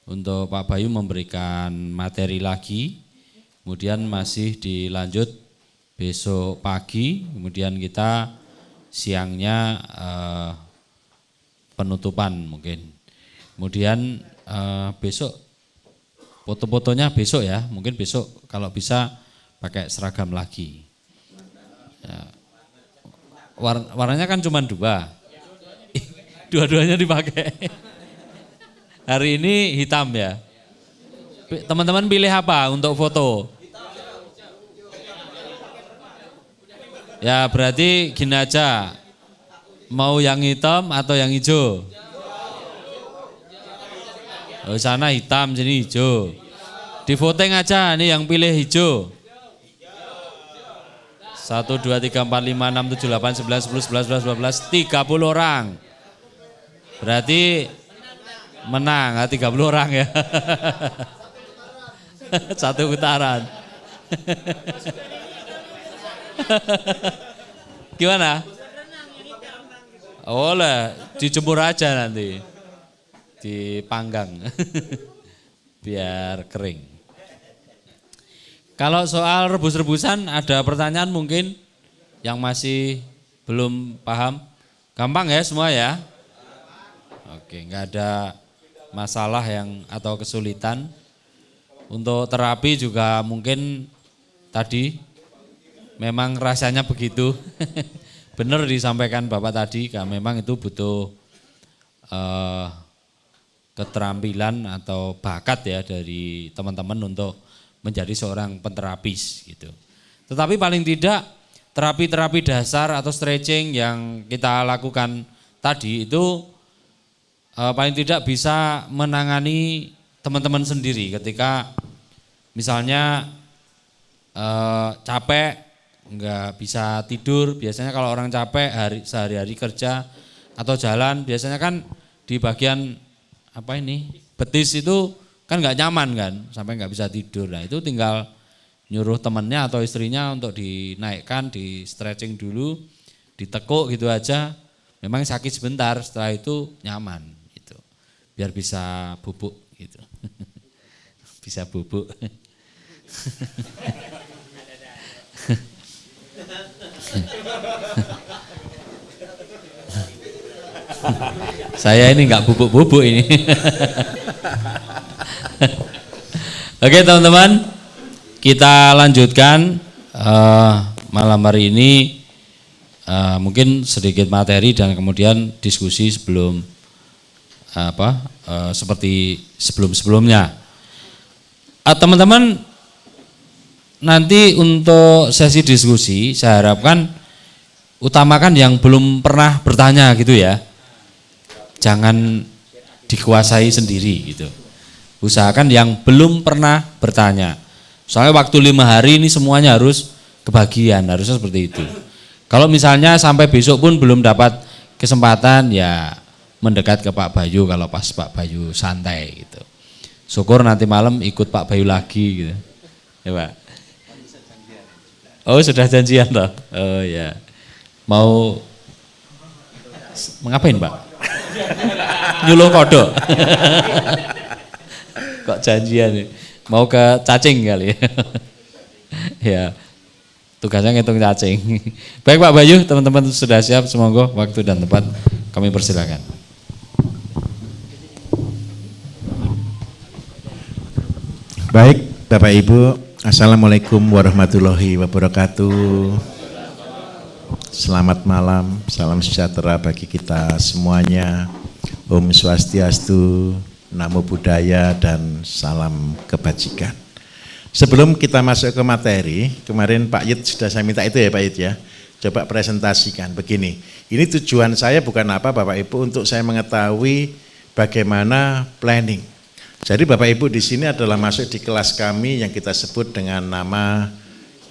untuk Pak Bayu memberikan materi lagi, kemudian masih dilanjut besok pagi, kemudian kita siangnya penutupan mungkin. Kemudian besok foto-fotonya besok ya, mungkin besok kalau bisa pakai seragam lagi. Ya. Warnanya kan cuma 2, dua-duanya dipakai. Hari ini hitam ya. Teman-teman pilih apa untuk foto? Ya berarti gini aja, mau yang hitam atau yang hijau? Oh, sana hitam, sini hijau. Di voting aja, nih yang pilih hijau. 1, 2, 3, 4, 5, 6, 7, 8, 9, 10, 11, 12, 30 orang. Berarti menang, 30 orang ya. Satu putaran. Gimana? Oleh, dijemur aja nanti. Dipanggang. Biar kering. Kalau soal rebus-rebusan ada pertanyaan mungkin yang masih belum paham? Gampang ya semua ya? Oke, enggak ada masalah yang atau kesulitan. Untuk terapi juga mungkin tadi memang rasanya begitu. Benar disampaikan Bapak tadi, memang itu butuh keterampilan atau bakat ya dari teman-teman untuk menjadi seorang penterapis gitu. Tetapi paling tidak terapi-terapi dasar atau stretching yang kita lakukan tadi itu paling tidak bisa menangani teman-teman sendiri ketika misalnya capek, nggak bisa tidur. Biasanya kalau orang capek sehari-hari kerja atau jalan, biasanya kan di bagian betis itu kan nggak nyaman kan, sampai nggak bisa tidur. Nah itu tinggal nyuruh temennya atau istrinya untuk dinaikkan, di stretching dulu, ditekuk gitu aja. Memang sakit sebentar, setelah itu nyaman gitu. Biar bisa bubuk gitu. Bisa bubuk. Saya ini nggak bubuk-bubuk ini. Oke teman-teman, kita lanjutkan malam hari ini mungkin sedikit materi dan kemudian diskusi sebelum seperti sebelum-sebelumnya. Teman-teman, nanti untuk sesi diskusi saya harapkan utamakan yang belum pernah bertanya gitu ya. Jangan dikuasai sendiri gitu. Usahakan yang belum pernah bertanya. Soalnya waktu 5 hari ini semuanya harus kebagian, harusnya seperti itu. Kalau misalnya sampai besok pun belum dapat kesempatan, ya mendekat ke Pak Bayu kalau pas Pak Bayu santai gitu. Syukur nanti malam ikut Pak Bayu lagi gitu. Ya Pak. Oh sudah janjian toh? Oh ya. Mau ngapain Pak? Nyuluh kodok. Kok janjian nih? Mau ke cacing kali ya? Ya, tugasnya ngitung cacing. Baik Pak Bayu, teman-teman sudah siap, semoga waktu dan tempat kami persilakan. Baik Bapak Ibu, Assalamualaikum warahmatullahi wabarakatuh. Selamat malam, salam sejahtera bagi kita semuanya. Om Swastiastu, Namo Buddhaya, dan salam kebajikan. Sebelum kita masuk ke materi, kemarin Pak Yit sudah saya minta itu ya Pak Yit ya. Coba presentasikan begini. Ini tujuan saya bukan apa Bapak Ibu, untuk saya mengetahui bagaimana planning. Jadi Bapak Ibu di sini adalah masuk di kelas kami yang kita sebut dengan nama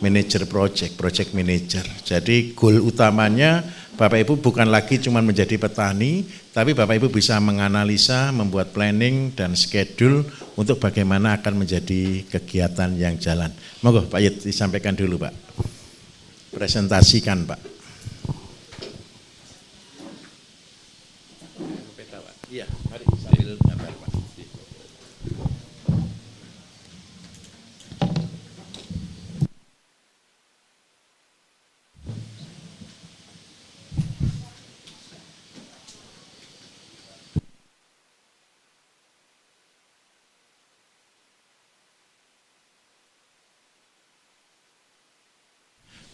manager project manager. Jadi goal utamanya Bapak Ibu bukan lagi cuma menjadi petani, tapi Bapak Ibu bisa menganalisa, membuat planning dan schedule untuk bagaimana akan menjadi kegiatan yang jalan. Monggo Pak Yit disampaikan dulu Pak. Presentasikan Pak. Iya, mari sambil gambar Pak.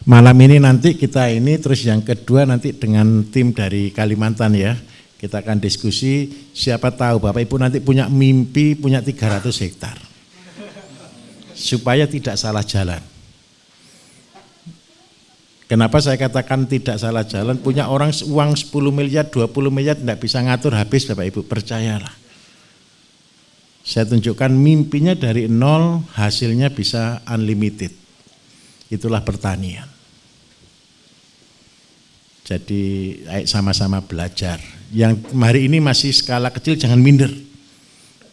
Malam ini nanti kita ini, terus yang kedua nanti dengan tim dari Kalimantan ya, kita akan diskusi, siapa tahu Bapak Ibu nanti punya mimpi punya 300 hektar. Supaya tidak salah jalan. Kenapa saya katakan tidak salah jalan, punya orang uang 10 miliar, 20 miliar tidak bisa ngatur habis Bapak Ibu, percayalah. Saya tunjukkan mimpinya dari nol, hasilnya bisa unlimited. Itulah pertanian. Jadi ayo sama-sama belajar. Yang hari ini masih skala kecil jangan minder.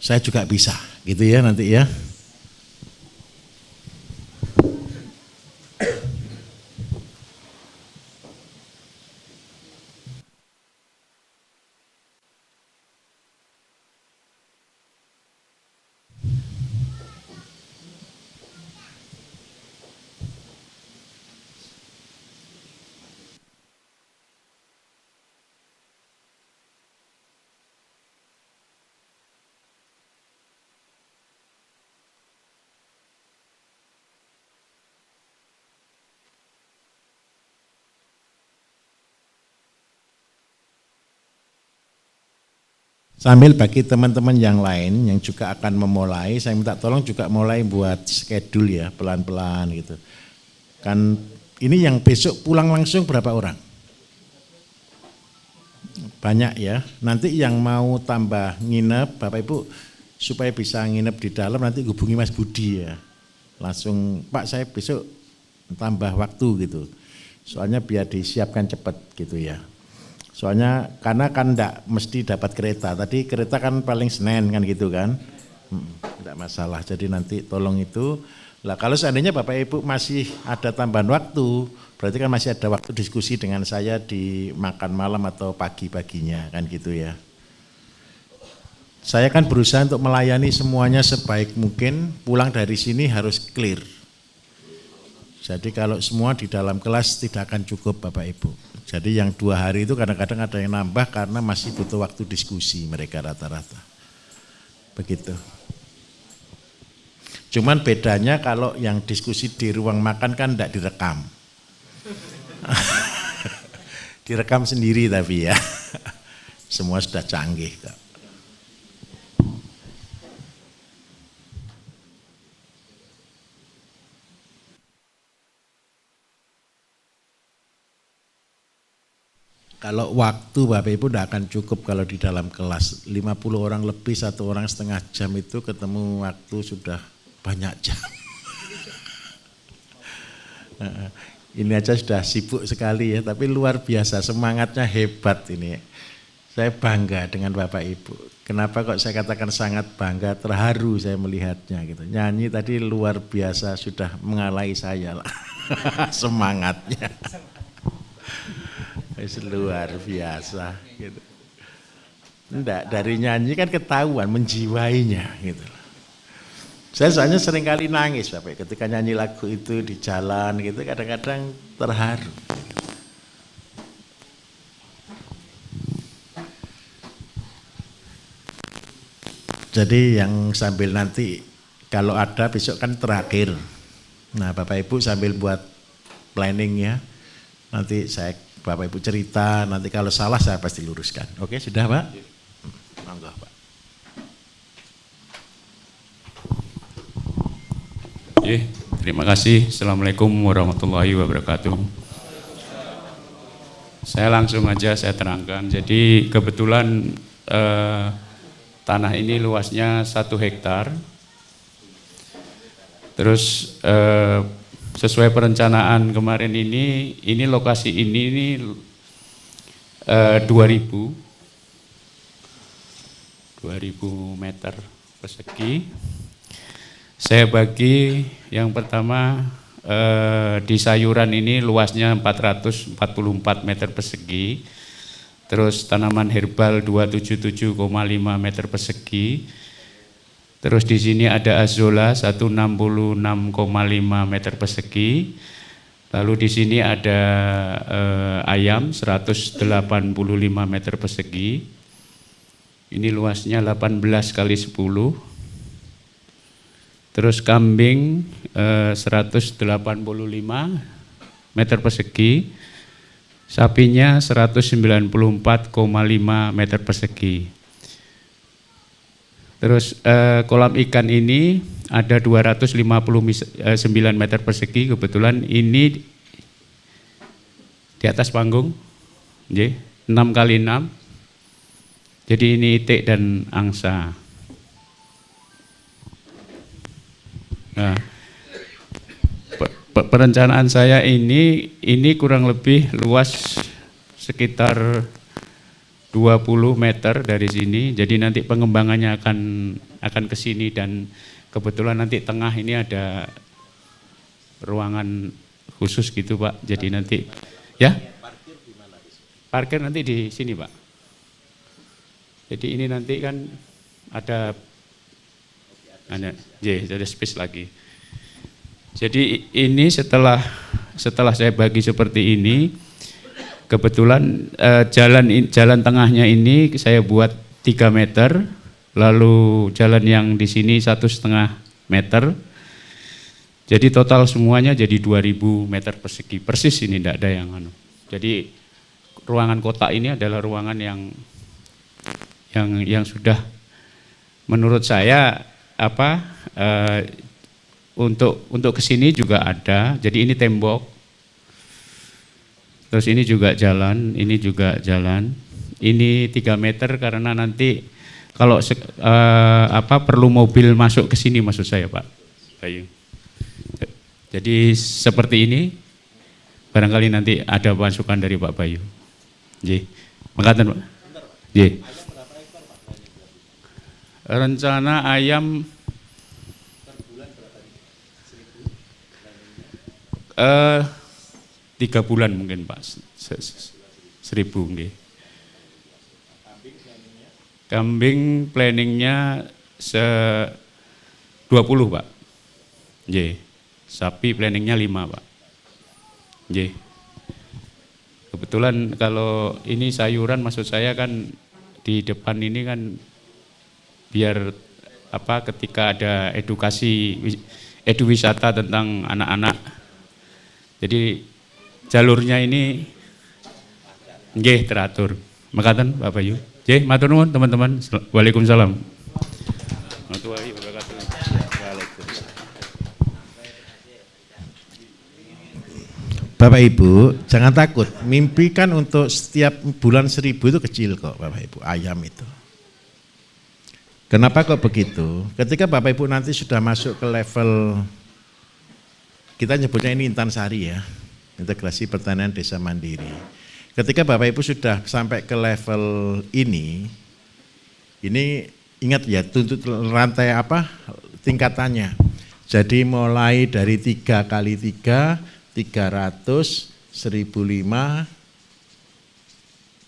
Saya juga bisa, gitu ya nanti ya. Sambil bagi teman-teman yang lain yang juga akan memulai, saya minta tolong juga mulai buat schedule ya, pelan-pelan gitu. Kan ini yang besok pulang langsung berapa orang? Banyak ya. Nanti yang mau tambah nginep, Bapak Ibu supaya bisa nginep di dalam nanti hubungi Mas Budi ya. Langsung, Pak saya besok tambah waktu gitu. Soalnya biar disiapkan cepat gitu ya. Soalnya karena kan enggak mesti dapat kereta. Tadi kereta kan paling Senin kan gitu kan. Enggak masalah. Jadi nanti tolong itu. Lah kalau seandainya Bapak Ibu masih ada tambahan waktu, berarti kan masih ada waktu diskusi dengan saya di makan malam atau pagi-paginya kan gitu ya. Saya kan berusaha untuk melayani semuanya sebaik mungkin, pulang dari sini harus clear. Jadi kalau semua di dalam kelas tidak akan cukup Bapak Ibu. Jadi yang 2 hari itu kadang-kadang ada yang nambah karena masih butuh waktu diskusi mereka rata-rata. Begitu. Cuman bedanya kalau yang diskusi di ruang makan kan tidak direkam. Direkam sendiri tapi ya. Semua sudah canggih kok. Kalau waktu Bapak Ibu tidak akan cukup kalau di dalam kelas 50 orang lebih 1 orang setengah jam itu ketemu waktu sudah banyak jam. Ini aja sudah sibuk sekali ya, tapi luar biasa semangatnya hebat ini. Saya bangga dengan Bapak Ibu. Kenapa kok saya katakan sangat bangga, terharu saya melihatnya gitu. Nyanyi tadi luar biasa sudah mengalahi saya lah semangatnya. Luar biasa gitu. Enggak, dari nyanyi kan ketahuan menjiwainya gitu. Saya soalnya sering kali nangis Bapak ketika nyanyi lagu itu di jalan gitu, kadang-kadang terharu. Jadi yang sambil nanti kalau ada besok kan terakhir. Nah Bapak Ibu sambil buat planning ya. Nanti Bapak Ibu cerita, nanti kalau salah saya pasti luruskan. Oke, sudah Pak? Monggo Pak. Terima kasih. Assalamualaikum warahmatullahi wabarakatuh. Saya langsung aja saya terangkan. Jadi kebetulan tanah ini luasnya 1 hektar. Terus sesuai perencanaan kemarin ini lokasi ini 2000 meter persegi. Saya bagi yang pertama di sayuran ini luasnya 444 meter persegi. Terus tanaman herbal 277,5 meter persegi. Terus di sini ada azolla 166,5 meter persegi. Lalu di sini ada ayam 185 meter persegi. Ini luasnya 18 kali 10. Terus kambing 185 meter persegi, sapinya 194,5 meter persegi. Terus kolam ikan ini ada 259 meter persegi, kebetulan ini di atas panggung, 6 kali 6, jadi ini itik dan angsa. Nah, perencanaan saya ini kurang lebih luas sekitar 20 meter dari sini, jadi nanti pengembangannya akan ke sini dan kebetulan nanti tengah ini ada ruangan khusus gitu Pak, jadi nanti ya parkir nanti di sini Pak. Jadi ini nanti kan ada space lagi. Jadi ini setelah saya bagi seperti ini, kebetulan jalan tengahnya ini saya buat 3 meter, lalu jalan yang di sini 1,5 meter. Jadi total semuanya jadi 2000 meter persegi, persis ini tidak ada yang anu. Jadi ruangan kotak ini adalah ruangan yang sudah menurut saya untuk kesini juga ada. Jadi ini tembok. Terus ini juga jalan, ini juga jalan. Ini 3 meter karena nanti kalau perlu mobil masuk ke sini maksud saya Pak Bayu. Jadi seperti ini, barangkali nanti ada masukan dari Pak Bayu. Nggih. Makaten Pak. Nggih. Rencana ayam per bulan berapa? 3 bulan mungkin Pak, 1.000 nggih. Kambing planningnya 20 Pak. Nggih. Sapi planningnya 5 Pak. Nggih. Kebetulan kalau ini sayuran maksud saya kan di depan ini kan biar ketika ada edu wisata tentang anak-anak. Jadi jalurnya ini nggih teratur. Makaten Pak Bayu. Nggih, matur nuwun teman-teman. Waalaikumsalam. Warahmatullahi wabarakatuh. Bapak Ibu, jangan takut. Mimpi kan untuk setiap bulan 1.000 itu kecil kok Bapak Ibu, ayam itu. Kenapa kok begitu? Ketika Bapak Ibu nanti sudah masuk ke level, kita nyebutnya ini Intansari ya, integrasi pertanian desa mandiri. Ketika Bapak Ibu sudah sampai ke level ini ingat ya tuntut rantai tingkatannya. Jadi mulai dari 3 kali 3, 300, 1.005,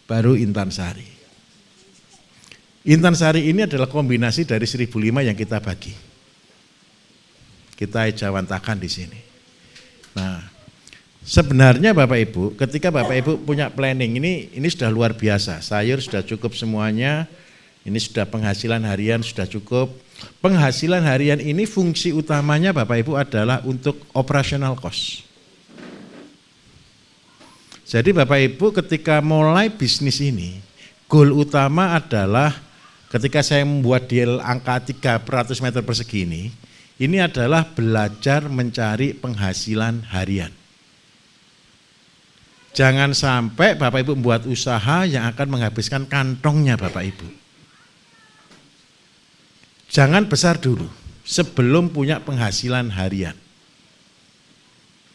baru Intansari. Intansari ini adalah kombinasi dari 1.005 yang kita bagi. Kita ejawantahkan di sini. Nah, sebenarnya Bapak Ibu, ketika Bapak Ibu punya planning ini sudah luar biasa. Sayur sudah cukup semuanya. Ini sudah penghasilan harian sudah cukup. Penghasilan harian ini fungsi utamanya Bapak Ibu adalah untuk operational cost. Jadi Bapak Ibu ketika mulai bisnis ini, goal utama adalah ketika saya membuat deal angka 300 meter persegi ini adalah belajar mencari penghasilan harian. Jangan sampai Bapak Ibu membuat usaha yang akan menghabiskan kantongnya Bapak Ibu. Jangan besar dulu sebelum punya penghasilan harian.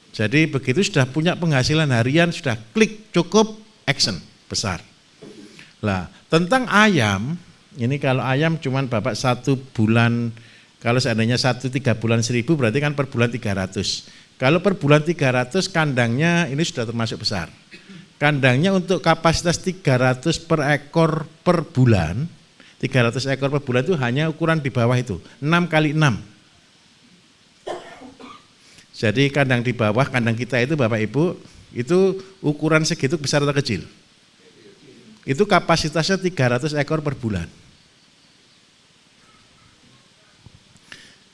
Jadi begitu sudah punya penghasilan harian, sudah klik cukup, action, besar. Lah tentang ayam, ini kalau ayam cuman Bapak 1 bulan, kalau seandainya 3 bulan 1.000 berarti kan per bulan 300. Kalau per bulan 300 kandangnya ini sudah termasuk besar. Kandangnya untuk kapasitas 300 per ekor per bulan, 300 ekor per bulan itu hanya ukuran di bawah itu, 6 kali 6. Jadi kandang di bawah, kandang kita itu Bapak Ibu, itu ukuran segitu besar atau kecil? Itu kapasitasnya 300 ekor per bulan.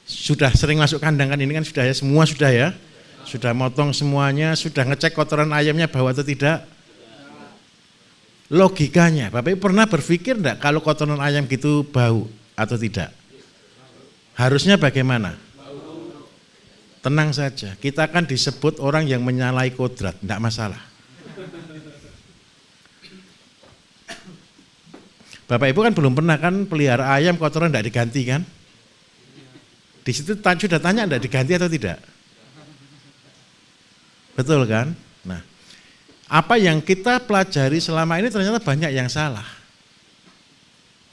Sudah sering masuk kandang kan ini kan sudah ya, semua sudah ya. Sudah motong semuanya, sudah ngecek kotoran ayamnya bau atau tidak? Logikanya, Bapak Ibu pernah berpikir enggak kalau kotoran ayam gitu bau atau tidak? Harusnya bagaimana? Tenang saja, kita akan disebut orang yang menyalahi kodrat, enggak masalah. Bapak Ibu kan belum pernah kan pelihara ayam kotoran enggak diganti kan? Di situ sudah tanya enggak diganti atau tidak? Betul kan? Nah, apa yang kita pelajari selama ini ternyata banyak yang salah.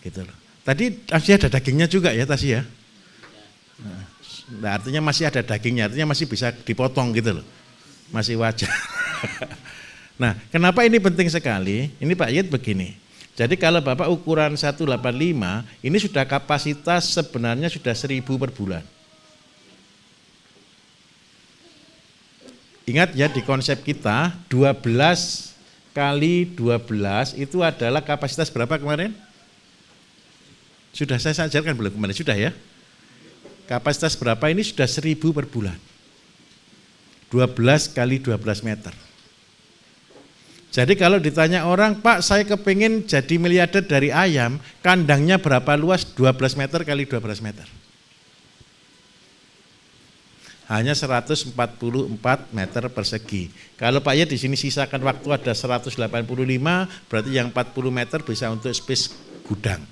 Gitu loh. Tadi masih ada dagingnya juga ya Tasi ya? Nah, artinya masih ada dagingnya, artinya masih bisa dipotong gitu loh. Masih wajar. Nah, kenapa ini penting sekali? Ini Pak Yed begini. Jadi kalau Bapak ukuran 185, ini sudah kapasitas sebenarnya sudah 1.000 per bulan. Ingat ya di konsep kita 12 kali 12 itu adalah kapasitas berapa kemarin? Sudah saya ajarkan belum kemarin? Sudah ya? Kapasitas berapa ini sudah 1.000 per bulan. 12 kali 12 meter. Jadi kalau ditanya orang, Pak saya kepingin jadi miliarder dari ayam, kandangnya berapa luas? 12 meter kali 12 meter. Hanya 144 meter persegi. Kalau Pak ya di sini sisakan waktu ada 185, berarti yang 40 meter bisa untuk space gudang.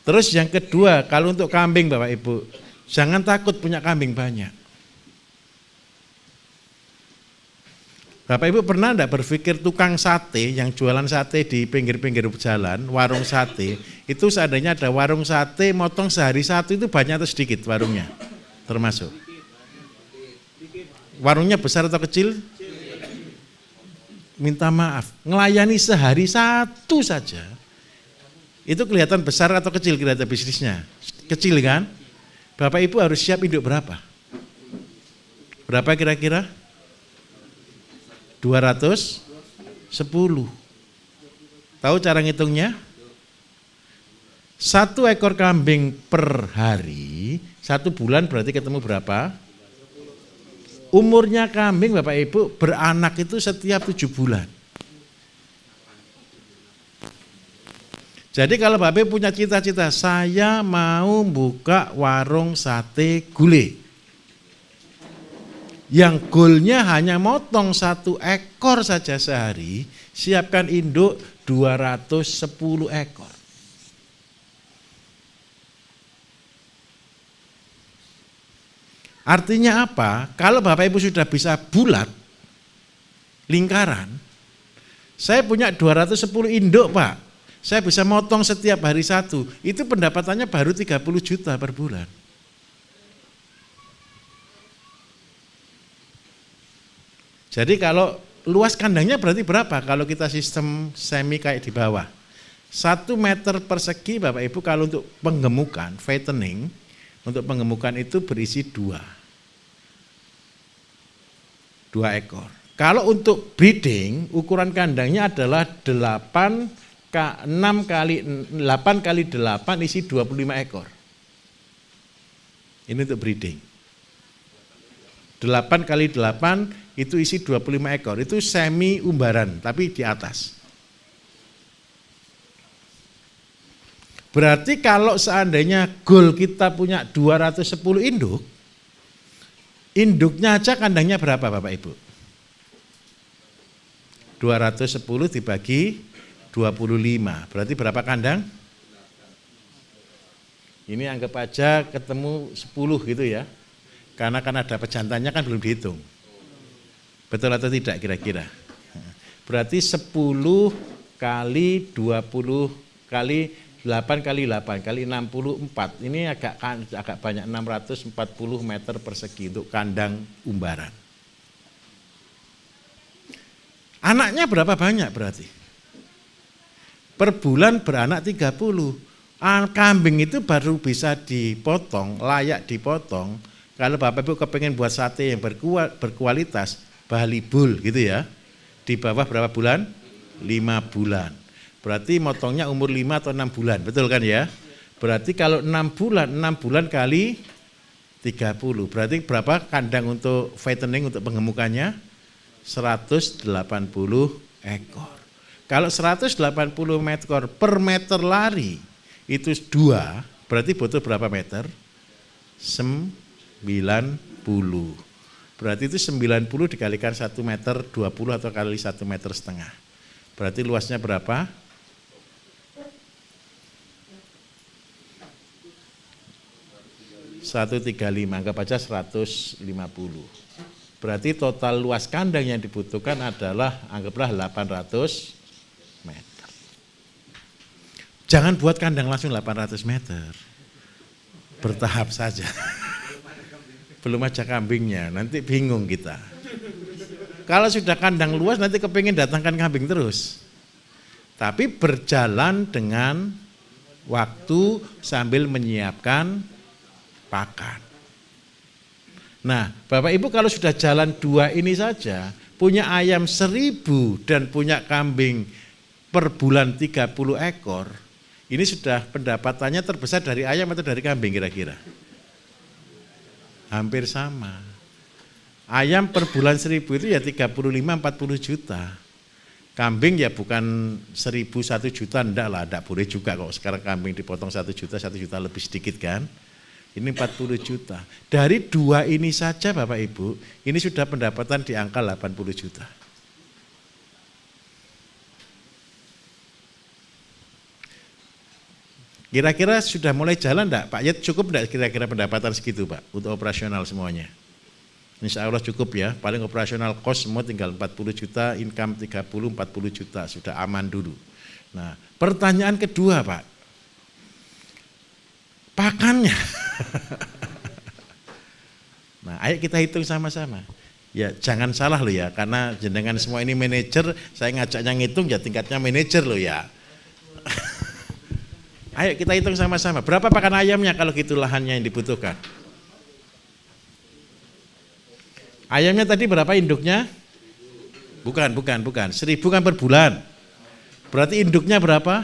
Terus yang kedua, kalau untuk kambing Bapak Ibu, jangan takut punya kambing banyak. Bapak Ibu pernah enggak berpikir tukang sate yang jualan sate di pinggir-pinggir jalan, warung sate, itu seandainya ada warung sate motong sehari satu itu banyak atau sedikit warungnya? Termasuk. Warungnya besar atau kecil? Minta maaf, ngelayani sehari satu saja. Itu kelihatan besar atau kecil kelihatan bisnisnya? Kecil kan? Bapak Ibu harus siap induk berapa? Berapa kira-kira? 210. Tahu cara ngitungnya? 1 ekor kambing per hari, 1 bulan berarti ketemu berapa? Umurnya kambing Bapak Ibu beranak itu setiap 7 bulan. Jadi kalau Bapak Ibu punya cita-cita, saya mau buka warung sate gulai. Yang goalnya hanya motong 1 ekor saja sehari, siapkan induk 210 ekor. Artinya apa? Kalau Bapak Ibu sudah bisa bulat, lingkaran, saya punya 210 induk Pak, saya bisa motong setiap hari 1, itu pendapatannya baru 30 juta per bulan. Jadi kalau luas kandangnya berarti berapa kalau kita sistem semi kayak di bawah? 1 meter persegi Bapak Ibu kalau untuk penggemukan, fattening, untuk penggemukan itu berisi 2 ekor. Kalau untuk breeding, ukuran kandangnya adalah 8 kali 8 isi 25 ekor. Ini untuk breeding. 8 kali 8 itu isi 25 ekor, itu semi umbaran tapi di atas. Berarti kalau seandainya goal kita punya 210 induk, induknya aja kandangnya berapa Bapak Ibu? 210 dibagi 25, berarti berapa kandang? Ini anggap aja ketemu 10 gitu ya. Karena kan ada pejantannya kan belum dihitung. Betul atau tidak kira-kira? Berarti 10 kali 20 kali 8 kali 8 kali 64. Ini agak banyak, 640 meter persegi untuk kandang umbaran. Anaknya berapa banyak berarti? Per bulan beranak 30. Kambing itu baru bisa dipotong, layak dipotong. Kalau Bapak Ibu kepengen buat sate yang berkualitas, bahalibul gitu ya, di bawah berapa bulan? 5 bulan. Berarti motongnya umur 5 atau 6 bulan, betul kan ya? Berarti kalau 6 bulan kali 30 30. Berarti berapa kandang untuk fattening, untuk penggemukannya? 180 ekor. Kalau 180 ekor per meter lari itu 2, berarti butuh berapa meter? 90. Berarti itu 90 dikalikan 1 meter 20 atau kali 1,5 meter. Berarti luasnya berapa? 135, anggap aja 150. Berarti total luas kandang yang dibutuhkan adalah anggaplah 800 meter. Jangan buat kandang langsung 800 meter. Bertahap saja. Belum aja kambingnya, nanti bingung kita. Kalau sudah kandang luas nanti kepingin datangkan kambing terus. Tapi berjalan dengan waktu sambil menyiapkan pakan. Nah, Bapak Ibu kalau sudah jalan 2 ini saja, punya ayam 1000 dan punya kambing per bulan 30 ekor, ini sudah pendapatannya terbesar dari ayam atau dari kambing kira-kira? Hampir sama. Ayam per bulan 1000 itu ya 35-40 juta. Kambing ya bukan 1000 1 juta, enggak lah, enggak boleh juga kok sekarang kambing dipotong 1 juta lebih sedikit kan. Ini 40 juta. Dari 2 ini saja Bapak Ibu, ini sudah pendapatan di angka 80 juta. Kira-kira sudah mulai jalan enggak? Pak Yat, cukup enggak kira-kira pendapatan segitu Pak untuk operasional semuanya? Insya Allah cukup ya, paling operasional cost semua tinggal 40 juta, income 30-40 juta, sudah aman dulu. Nah, pertanyaan kedua Pak, pakannya. Nah, ayo kita hitung sama-sama. Ya jangan salah loh ya, karena jenengan semua ini manajer, saya ngajaknya ngitung ya tingkatnya manajer loh ya. Ayo kita hitung sama-sama, berapa pakan ayamnya kalau gitu lahannya yang dibutuhkan? Ayamnya tadi berapa induknya? Bukan. 1000 kan per bulan. Berarti induknya berapa?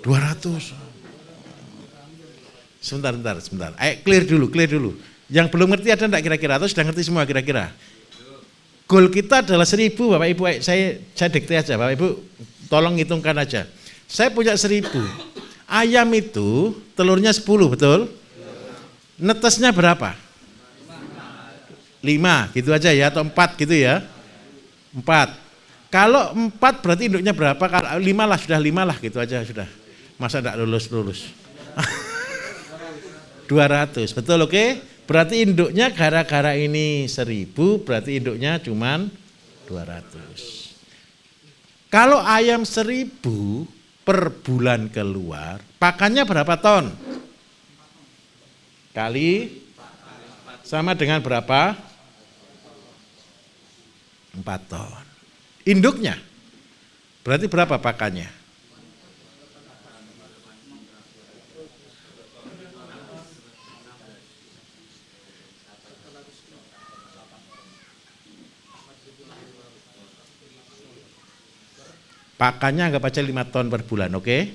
200. Sebentar. Ayo clear dulu. Yang belum ngerti ada enggak kira-kira atau sudah ngerti semua kira-kira? Goal kita adalah 1000 Bapak Ibu, saya dikte aja Bapak Ibu, tolong hitungkan aja. Saya punya 1000. Ayam itu telurnya 10, betul? Netesnya berapa? 5 gitu aja ya, atau 4 gitu ya. 4. Kalau 4 berarti induknya berapa? Kalau 5 lah, sudah 5 lah gitu aja sudah. Masa enggak lulus? 200, betul oke? Berarti induknya gara-gara ini 1000, berarti induknya cuman 200. Kalau ayam 1000 per bulan keluar, pakannya berapa ton? Kali sama dengan berapa? 4 ton. Induknya berarti berapa pakannya? Pakannya anggap aja 5 ton per bulan, oke?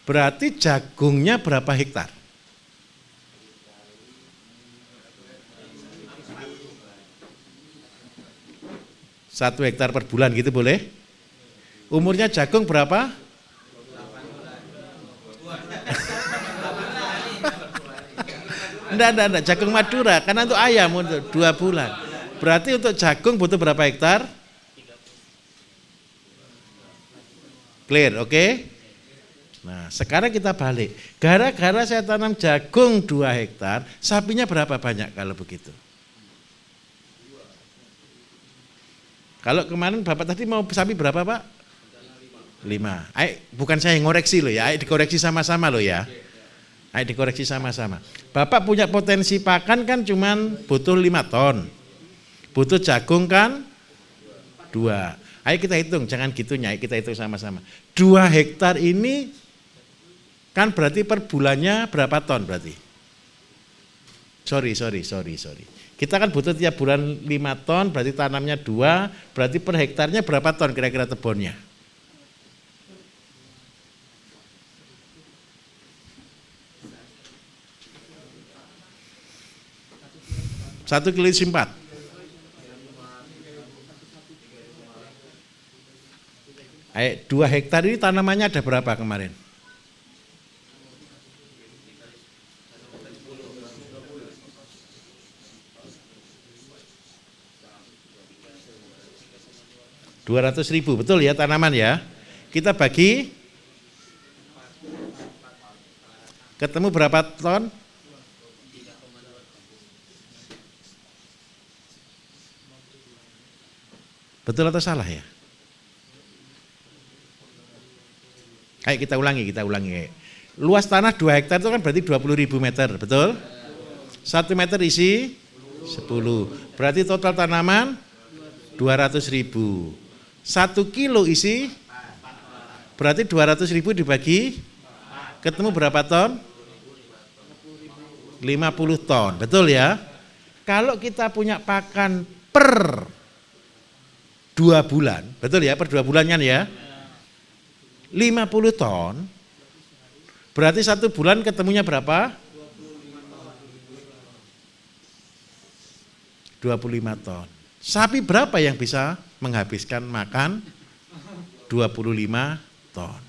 Berarti jagungnya berapa hektar? 1 hektar per bulan gitu boleh? Umurnya jagung berapa? Enggak, jagung Madura, karena untuk ayam untuk 2 bulan. Berarti untuk jagung butuh berapa hektar? Clear, oke? Nah, sekarang kita balik. Gara-gara saya tanam jagung 2 hektar, sapinya berapa banyak kalau begitu? Kalau kemarin Bapak tadi mau sapi berapa Pak? 5. Ayo, bukan saya yang ngoreksi loh ya, ayo dikoreksi sama-sama loh ya. Ayo dikoreksi sama-sama. Bapak punya potensi pakan kan cuman butuh 5 ton. Butuh jagung kan 2. Ayo kita hitung, jangan gitunya, ayo kita hitung sama-sama. 2 hektar ini kan berarti per bulannya berapa ton berarti? Sorry. Kita kan butuh tiap bulan 5 ton, berarti tanamnya 2, berarti per hektarnya berapa ton kira-kira tebonnya? 1 kilo isi 4. Ayo, 2 hektar ini tanamannya ada berapa kemarin? Rp200.000, betul ya tanaman ya. Kita bagi, ketemu berapa ton? Betul atau salah ya? Ayo kita ulangi. Luas tanah 2 hektar itu kan berarti 20.000 meter, betul? 1 meter isi 10. Berarti total tanaman 200.000. 1 kilo isi berarti 200.000 dibagi ketemu berapa ton? 50 ton, betul ya? Kalau kita punya pakan per 2 bulan, betul ya, per 2 bulan kan ya? 50 ton, berarti 1 bulan ketemunya berapa? 25 ton. Sapi berapa yang bisa menghabiskan makan 25 ton?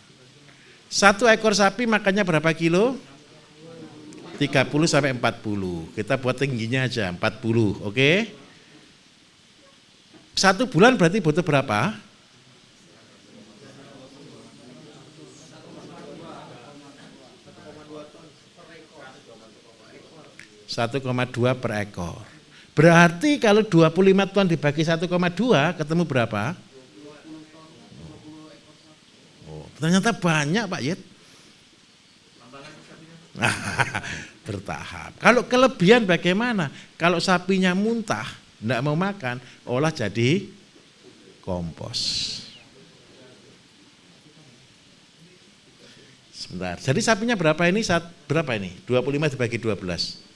1 ekor sapi makannya berapa kilo? 30 sampai 40. Kita buat tingginya aja 40, oke? 1 bulan berarti butuh berapa? 1,2 per ekor. Berarti kalau 25 ton dibagi 1,2 ketemu berapa? Oh, ternyata banyak Pak Yit. Bertahap. Kalau kelebihan bagaimana? Kalau sapinya muntah, enggak mau makan, olah jadi kompos. Sebentar. Jadi sapinya berapa ini? Berapa ini? 25 dibagi 12.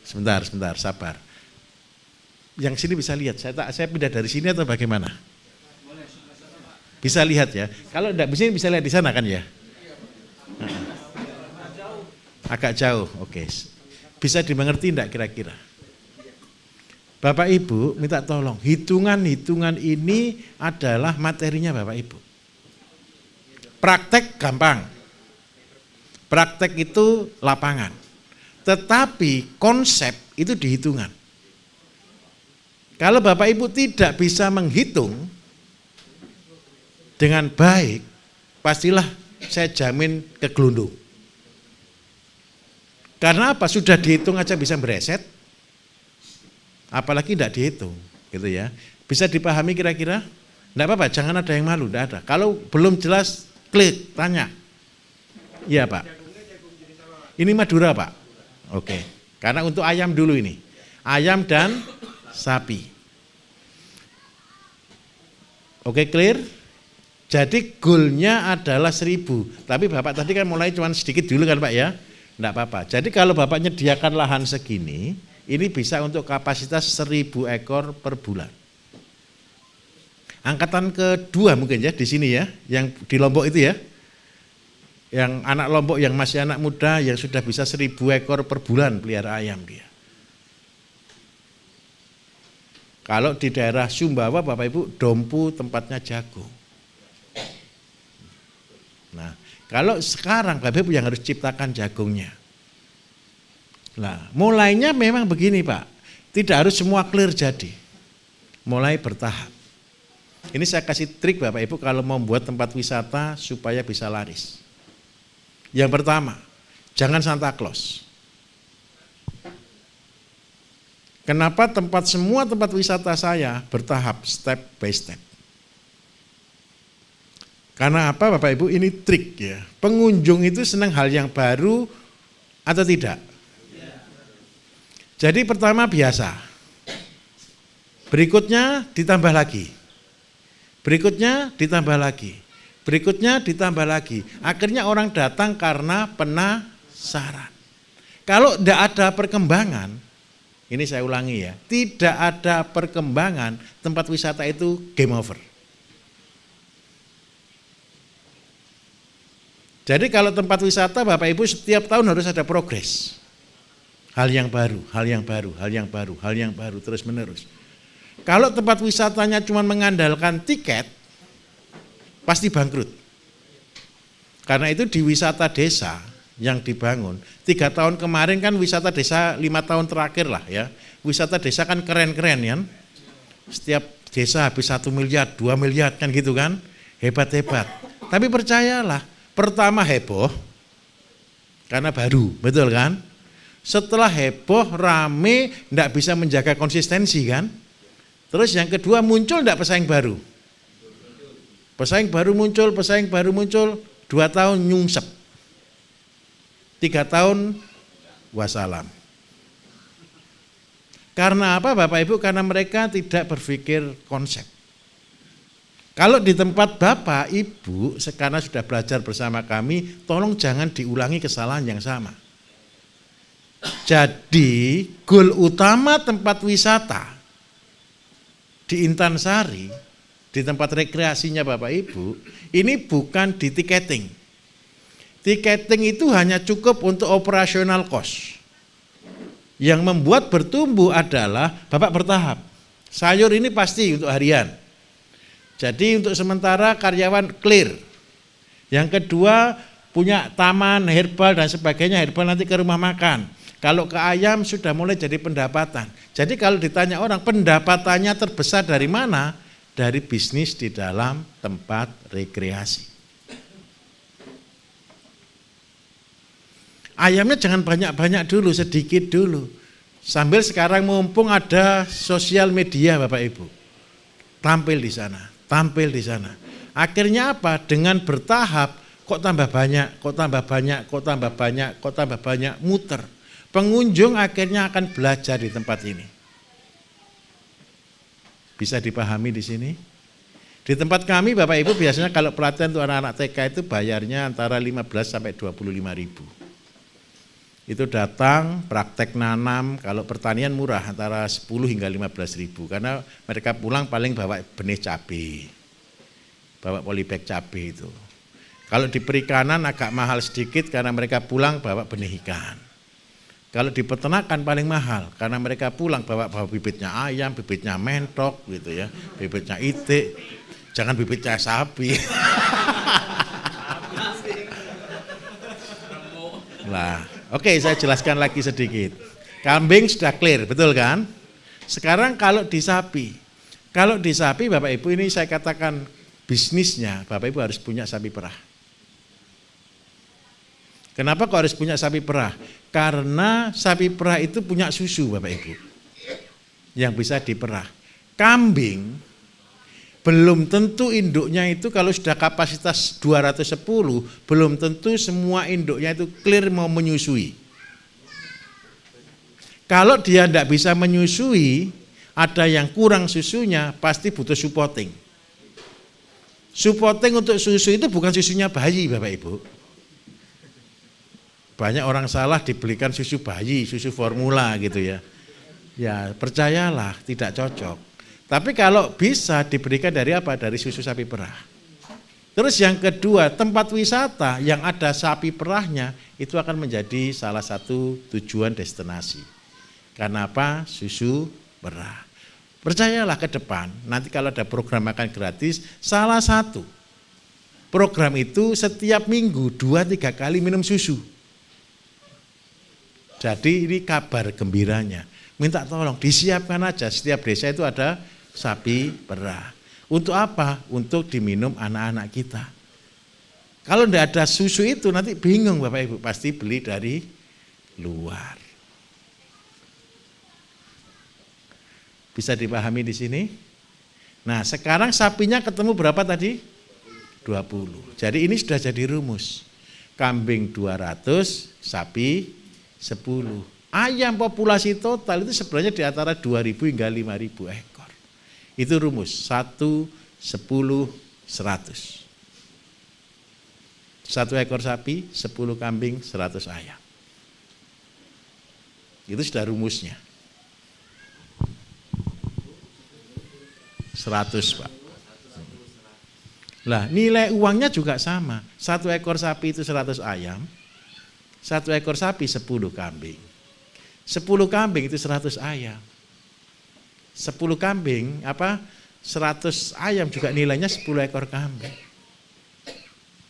Sebentar, sabar. Yang sini bisa lihat, saya pindah dari sini atau bagaimana? Bisa lihat ya. Kalau enggak bisa lihat di sana kan ya? Agak jauh, oke. Bisa dimengerti enggak kira-kira? Bapak Ibu minta tolong, hitungan-hitungan ini adalah materinya Bapak Ibu. Praktek gampang. Praktek itu lapangan. Tetapi konsep itu dihitungan. Kalau Bapak Ibu tidak bisa menghitung dengan baik, pastilah saya jamin kegelundung. Karena apa? Sudah dihitung aja bisa bereset, apalagi tidak dihitung, gitu ya. Bisa dipahami kira-kira? Enggak apa-apa, jangan ada yang malu, enggak ada. Kalau belum jelas, klik, tanya. Iya Pak. Ini Madura Pak. Oke, karena untuk ayam dulu ini, ayam dan sapi. Oke, clear? Jadi goalnya adalah 1.000, tapi Bapak tadi kan mulai cuma sedikit dulu kan Pak ya? Enggak apa-apa, jadi kalau Bapak nyediakan lahan segini, ini bisa untuk kapasitas 1.000 ekor per bulan. Angkatan kedua mungkin ya di sini ya, yang di Lombok itu ya. Yang anak Lombok yang masih anak muda yang sudah bisa 1.000 ekor per bulan pelihara ayam dia. Kalau di daerah Sumbawa Bapak Ibu, Dompu tempatnya jagung. Nah, kalau sekarang Bapak Ibu yang harus ciptakan jagungnya. Nah, mulainya memang begini Pak, tidak harus semua clear jadi. Mulai bertahap. Ini saya kasih trik Bapak Ibu kalau mau membuat tempat wisata supaya bisa laris. Yang pertama, jangan Santa Claus. Kenapa semua tempat wisata saya bertahap, step by step. Karena apa Bapak Ibu, ini trik ya. Pengunjung itu senang hal yang baru atau tidak? Jadi pertama biasa. Berikutnya ditambah lagi. Berikutnya ditambah lagi. Berikutnya ditambah lagi. Akhirnya orang datang karena penasaran. Kalau tidak ada perkembangan, ini saya ulangi ya, tidak ada perkembangan, tempat wisata itu game over. Jadi kalau tempat wisata Bapak Ibu setiap tahun harus ada progres. Hal yang baru, hal yang baru, hal yang baru, hal yang baru terus menerus. Kalau tempat wisatanya cuma mengandalkan tiket, pasti bangkrut. Karena itu di wisata desa yang dibangun, 3 tahun kemarin kan wisata desa 5 tahun terakhir lah ya. Wisata desa kan keren-keren ya. Setiap desa habis 1 miliar, 2 miliar kan gitu kan. Hebat-hebat. Tapi percayalah, pertama heboh, karena baru, betul kan? Setelah heboh, rame, tidak bisa menjaga konsistensi kan? Terus yang kedua muncul tidak pesaing baru? Pesaing baru muncul, 2 tahun nyungsep. 3 tahun wassalam. Karena apa Bapak Ibu? Karena mereka tidak berpikir konsep. Kalau di tempat Bapak Ibu sekarang sudah belajar bersama kami, tolong jangan diulangi kesalahan yang sama. Jadi goal utama tempat wisata di Intansari, di tempat rekreasinya Bapak Ibu, ini bukan di tiketing. Tiketing itu hanya cukup untuk operasional cost. Yang membuat bertumbuh adalah Bapak bertahap. Sayur ini pasti untuk harian. Jadi untuk sementara karyawan clear. Yang kedua punya taman, herbal dan sebagainya, herbal nanti ke rumah makan. Kalau ke ayam sudah mulai jadi pendapatan. Jadi kalau ditanya orang pendapatannya terbesar dari mana? Dari bisnis di dalam tempat rekreasi. Ayamnya jangan banyak-banyak dulu, sedikit dulu. Sambil sekarang mumpung ada sosial media Bapak Ibu. Tampil di sana, tampil di sana. Akhirnya apa? Dengan bertahap, kok tambah banyak, kok tambah banyak, kok tambah banyak, kok tambah banyak, muter. Pengunjung akhirnya akan belajar di tempat ini. Bisa dipahami di sini? Di tempat kami Bapak Ibu biasanya kalau pelatihan untuk anak-anak TK itu bayarnya antara 15 sampai 25 ribu. Itu datang, praktek nanam, kalau pertanian murah antara 10 hingga 15 ribu. Karena mereka pulang paling bawa benih cabai, bawa polybag cabai itu. Kalau di perikanan agak mahal sedikit karena mereka pulang bawa benih ikan. Kalau di peternakan paling mahal karena mereka pulang bawa bibitnya ayam, bibitnya mentok gitu ya, bibitnya itik, jangan bibitnya sapi. Lah, oke, saya jelaskan lagi sedikit. Kambing sudah clear, betul kan? Sekarang kalau di sapi Bapak Ibu ini saya katakan bisnisnya Bapak Ibu harus punya sapi perah. Kenapa kok harus punya sapi perah? Karena sapi perah itu punya susu Bapak Ibu yang bisa diperah. Kambing belum tentu induknya itu kalau sudah kapasitas 210, belum tentu semua induknya itu clear mau menyusui. Kalau dia tidak bisa menyusui, ada yang kurang susunya, pasti butuh supporting. Supporting untuk susu itu bukan susunya bayi Bapak Ibu. Banyak orang salah dibelikan susu bayi, susu formula gitu ya. Ya percayalah tidak cocok. Tapi kalau bisa diberikan dari apa? Dari susu sapi perah. Terus yang kedua, tempat wisata yang ada sapi perahnya itu akan menjadi salah satu tujuan destinasi. Karena apa? Susu perah. Percayalah ke depan, nanti kalau ada program makan gratis, salah satu program itu setiap minggu 2-3 kali minum susu. Jadi ini kabar gembiranya. Minta tolong disiapkan aja setiap desa itu ada sapi perah. Untuk apa? Untuk diminum anak-anak kita. Kalau tidak ada susu itu nanti bingung Bapak Ibu, pasti beli dari luar. Bisa dipahami di sini? Nah, sekarang sapinya ketemu berapa tadi? 20. Jadi ini sudah jadi rumus. Kambing 200, sapi 10. Ayam populasi total itu sebenarnya di antara 2.000 hingga 5.000 ekor. Itu rumus 1, 10, 100. 1 ekor sapi, 10 kambing, 100 ayam. Itu sudah rumusnya. 100 Pak. Lah nilai uangnya juga sama. 1 ekor sapi itu 100 ayam, 1 ekor sapi 10 kambing. 10 kambing itu 100 ayam. 10 kambing 100 ayam juga nilainya 10 ekor kambing.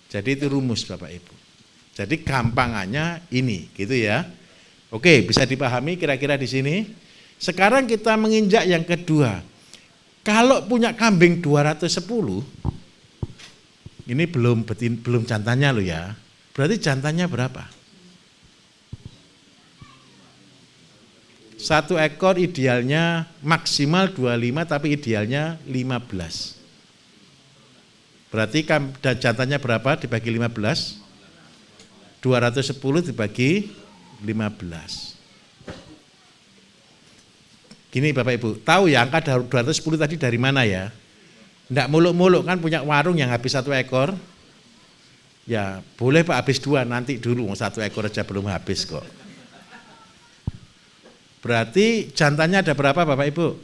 Jadi itu rumus Bapak Ibu. Jadi gampangannya ini gitu ya. Oke, bisa dipahami kira-kira di sini. Sekarang kita menginjak yang kedua. Kalau punya kambing 210, ini belum jantannya loh ya. Berarti jantannya berapa? 1 ekor idealnya maksimal 25 tapi idealnya 15. Berarti jantannya berapa dibagi 15? 210 dibagi 15. Gini Bapak Ibu, tahu ya angka 210 tadi dari mana ya? Nggak muluk-muluk kan punya warung yang habis 1 ekor. Ya boleh Pak habis 2, nanti dulu 1 ekor aja belum habis kok. Berarti jantannya ada berapa Bapak Ibu?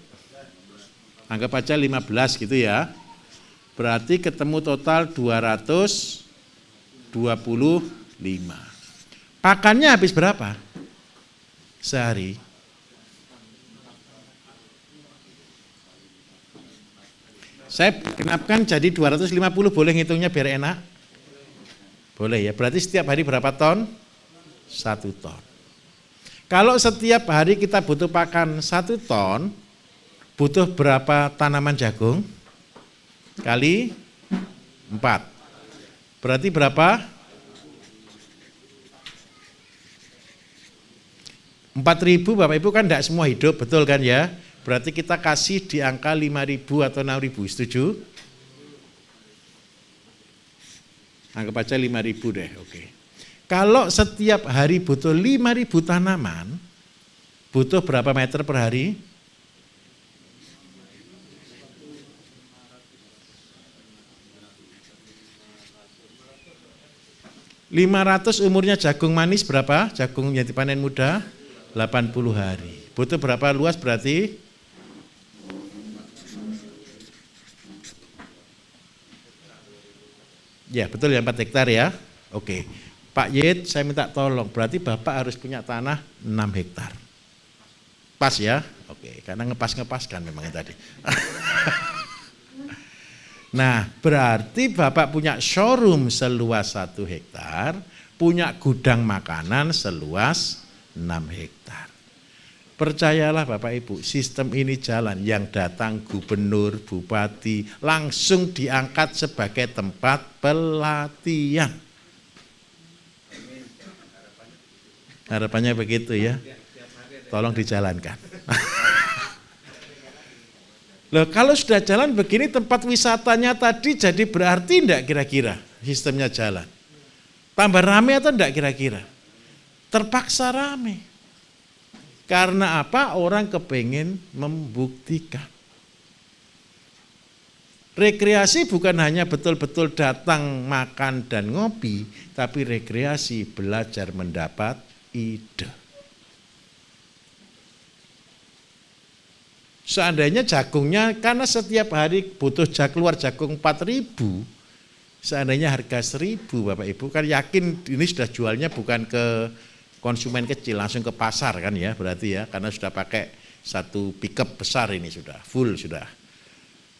Anggap aja 15 gitu ya. Berarti ketemu total 225. Pakannya habis berapa? Sehari. Saya kenapkan jadi 250, boleh ngitungnya biar enak? Boleh ya, berarti setiap hari berapa ton? 1 ton. Kalau setiap hari kita butuh pakan 1 ton, butuh berapa tanaman jagung? Kali 4. Berarti berapa? 4.000 Bapak Ibu kan tidak semua hidup, betul kan ya? Berarti kita kasih di angka 5.000 atau 6.000, setuju? Anggap aja 5.000 deh, oke. Kalau setiap hari butuh 5.000 tanaman, butuh berapa meter per hari? 500 umurnya jagung manis berapa? Jagung yang dipanen muda? 80 hari. Butuh berapa luas berarti? Ya betul ya 4 hektar ya. Oke. Pak Yed saya minta tolong, berarti Bapak harus punya tanah 6 hektar. Pas ya? Oke, karena ngepas-ngepas kan memang tadi. Nah, berarti Bapak punya showroom seluas 1 hektar, punya gudang makanan seluas 6 hektar. Percayalah Bapak Ibu, sistem ini jalan, yang datang gubernur, bupati, langsung diangkat sebagai tempat pelatihan. Harapannya begitu ya, tolong dijalankan. Loh, kalau sudah jalan begini tempat wisatanya tadi jadi berarti enggak kira-kira sistemnya jalan? Tambah rame atau enggak kira-kira? Terpaksa rame. Karena apa? Orang kepengen membuktikan. Rekreasi bukan hanya betul-betul datang makan dan ngopi, tapi rekreasi belajar mendapat ide. Seandainya jagungnya, karena setiap hari butuh keluar jagung 4.000, seandainya harga 1.000 Bapak Ibu, kan yakin ini sudah jualnya bukan ke konsumen kecil, langsung ke pasar kan ya, berarti ya, karena sudah pakai 1 pickup besar ini sudah, full sudah.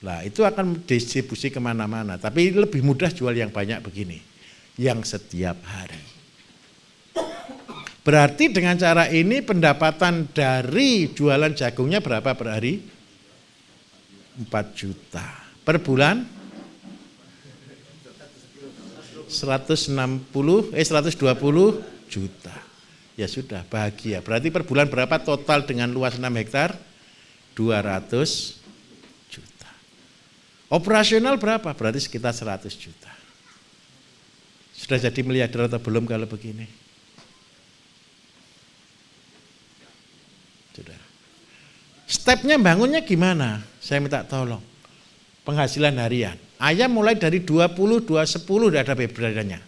Nah itu akan distribusi kemana-mana, tapi lebih mudah jual yang banyak begini, yang setiap hari. Berarti dengan cara ini pendapatan dari jualan jagungnya berapa per hari? 4 juta. Per bulan? 120 juta. Ya sudah, bahagia. Berarti per bulan berapa total dengan luas 6 hektar? 200 juta. Operasional berapa? Berarti sekitar 100 juta. Sudah jadi miliarder atau belum kalau begini? Sudah. Stepnya bangunnya gimana? Saya minta tolong. Penghasilan harian. Ayam mulai dari 20, 10 tidak ada bedanya.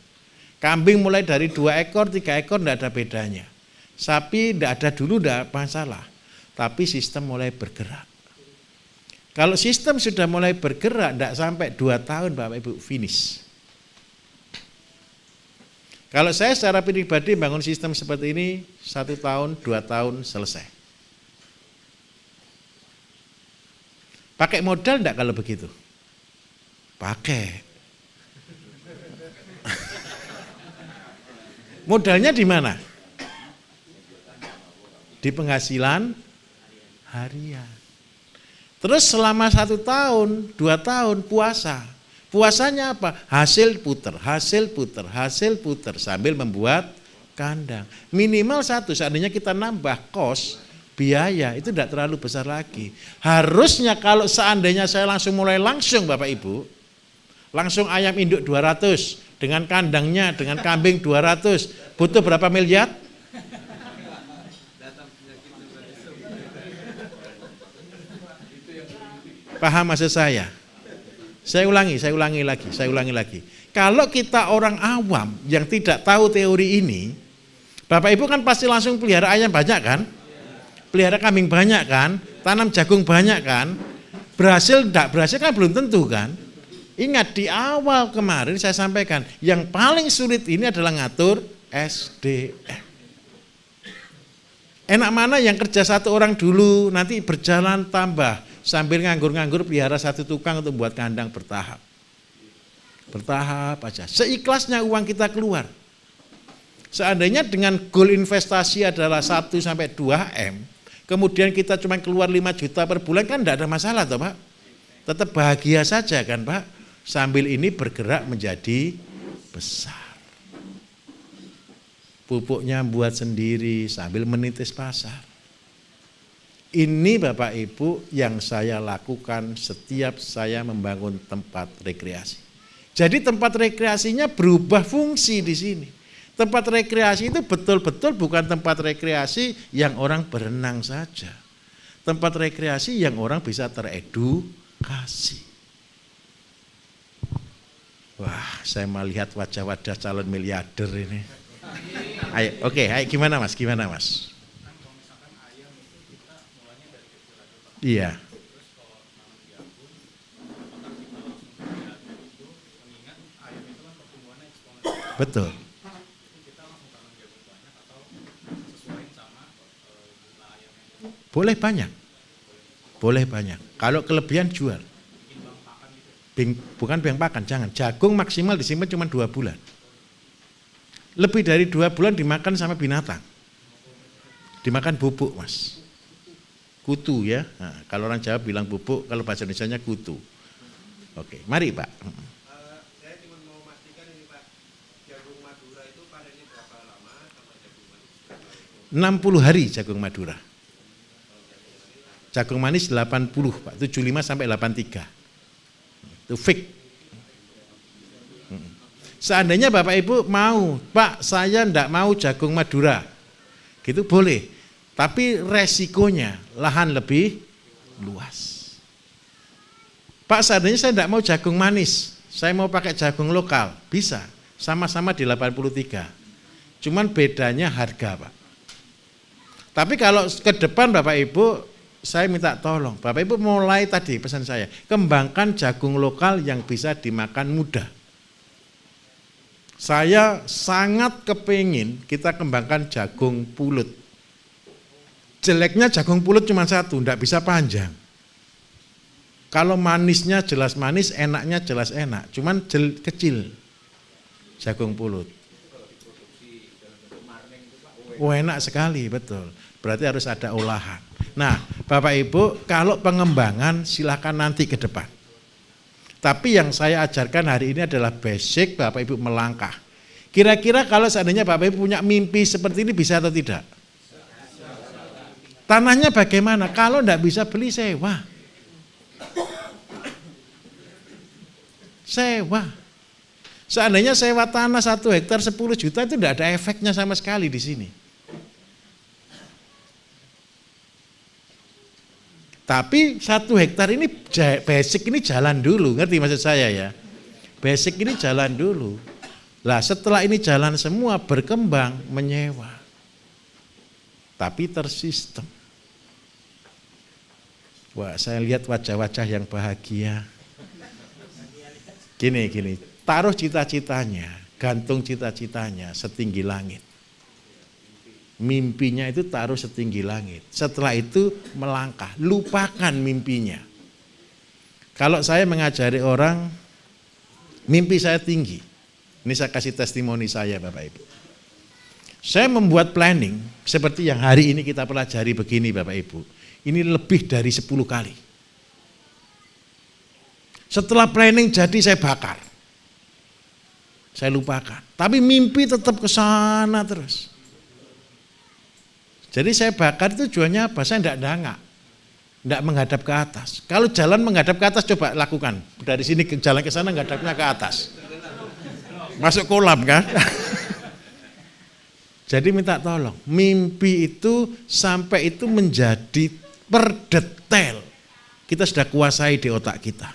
Kambing mulai dari 2 ekor, 3 ekor tidak ada bedanya. Sapi tidak ada dulu, tidak masalah. Tapi sistem mulai bergerak. Kalau sistem sudah mulai bergerak, tidak sampai 2 tahun Bapak Ibu finish. Kalau saya secara pribadi bangun sistem seperti ini 1 tahun, 2 tahun selesai. Pakai modal enggak kalau begitu? Pakai. Modalnya di mana? Di penghasilan harian. Terus selama 1 tahun, 2 tahun puasa. Puasanya apa? Hasil puter sambil membuat kandang. Minimal 1, seandainya kita nambah kos, biaya itu tidak terlalu besar lagi. Harusnya kalau seandainya saya mulai langsung Bapak Ibu, langsung ayam induk 200, dengan kandangnya, dengan kambing 200, butuh berapa miliar? Paham maksud saya? Saya ulangi lagi. Kalau kita orang awam yang tidak tahu teori ini, Bapak Ibu kan pasti langsung pelihara ayam banyak kan? Pelihara kambing banyak kan? Tanam jagung banyak kan? Berhasil enggak berhasil kan belum tentu kan? Ingat di awal kemarin saya sampaikan, yang paling sulit ini adalah ngatur SDM. Enak mana yang kerja 1 orang dulu, nanti berjalan tambah, sambil nganggur-nganggur pelihara 1 tukang untuk buat kandang bertahap. Bertahap aja, seikhlasnya uang kita keluar. Seandainya dengan goal investasi adalah 1-2 M, kemudian kita cuma keluar 5 juta per bulan kan tidak ada masalah toh Pak. Tetap bahagia saja kan Pak, sambil ini bergerak menjadi besar. Pupuknya buat sendiri sambil menitis pasar. Ini Bapak Ibu yang saya lakukan setiap saya membangun tempat rekreasi. Jadi tempat rekreasinya berubah fungsi di sini. Tempat rekreasi itu betul-betul bukan tempat rekreasi yang orang berenang saja. Tempat rekreasi yang orang bisa teredukasi. Wah, saya melihat wajah-wajah calon miliarder ini. Ayo, oke, ayo gimana Mas? Iya. Betul. Boleh banyak. Kalau kelebihan jual. Bukan bank pakan, jangan. Jagung maksimal disimpan cuma 2 bulan. Lebih dari 2 bulan dimakan sama binatang. Dimakan bubuk Mas. Kutu ya. Nah, kalau orang Jawa bilang bubuk, kalau bahasa Indonesianya kutu. Oke, mari Pak. Saya cuma mau memastikan ini Pak, jagung Madura itu panennya berapa lama sama jagung manis berapa lama? 60 hari jagung Madura. Jagung manis 80 Pak, 75 sampai 83. Itu fix. Seandainya Bapak Ibu mau, Pak saya enggak mau jagung Madura, gitu boleh. Tapi resikonya lahan lebih luas. Pak seandainya saya enggak mau jagung manis, saya mau pakai jagung lokal, bisa. Sama-sama di 83. Cuman bedanya harga Pak. Tapi kalau ke depan Bapak Ibu, saya minta tolong, Bapak Ibu mulai tadi pesan saya, kembangkan jagung lokal yang bisa dimakan mudah. Saya sangat kepingin kita kembangkan jagung pulut. Jeleknya jagung pulut cuma 1, enggak bisa panjang. Kalau manisnya jelas manis, enaknya jelas enak, cuman kecil jagung pulut. Oh enak sekali, betul. Berarti harus ada olahan. Nah Bapak Ibu, kalau pengembangan silakan nanti ke depan. Tapi yang saya ajarkan hari ini adalah basic Bapak Ibu melangkah. Kira-kira kalau seandainya Bapak Ibu punya mimpi seperti ini bisa atau tidak? Tanahnya bagaimana? Kalau enggak bisa beli sewa. Sewa. Seandainya sewa tanah 1 hektar 10 juta itu enggak ada efeknya sama sekali di sini. Tapi 1 hektar ini basic ini jalan dulu, ngerti maksud saya ya? Basic ini jalan dulu. Lah setelah ini jalan semua berkembang menyewa. Tapi tersistem. Wah, saya lihat wajah-wajah yang bahagia. Gini, taruh cita-citanya, gantung cita-citanya setinggi langit. Mimpinya itu taruh setinggi langit. Setelah itu melangkah, lupakan mimpinya. Kalau saya mengajari orang, mimpi saya tinggi. Ini saya kasih testimoni saya Bapak Ibu. Saya membuat planning seperti yang hari ini kita pelajari begini Bapak Ibu. Ini lebih dari 10 kali. Setelah planning jadi saya bakar. Saya lupakan. Tapi mimpi tetap ke sana terus. Jadi saya bakar itu tujuannya apa? Saya tidak dangak. Tidak menghadap ke atas. Kalau jalan menghadap ke atas coba lakukan. Dari sini ke jalan ke sana menghadapnya ke atas. Masuk kolam kan? Jadi minta tolong. Mimpi itu sampai itu menjadi per detail. Kita sudah kuasai di otak kita.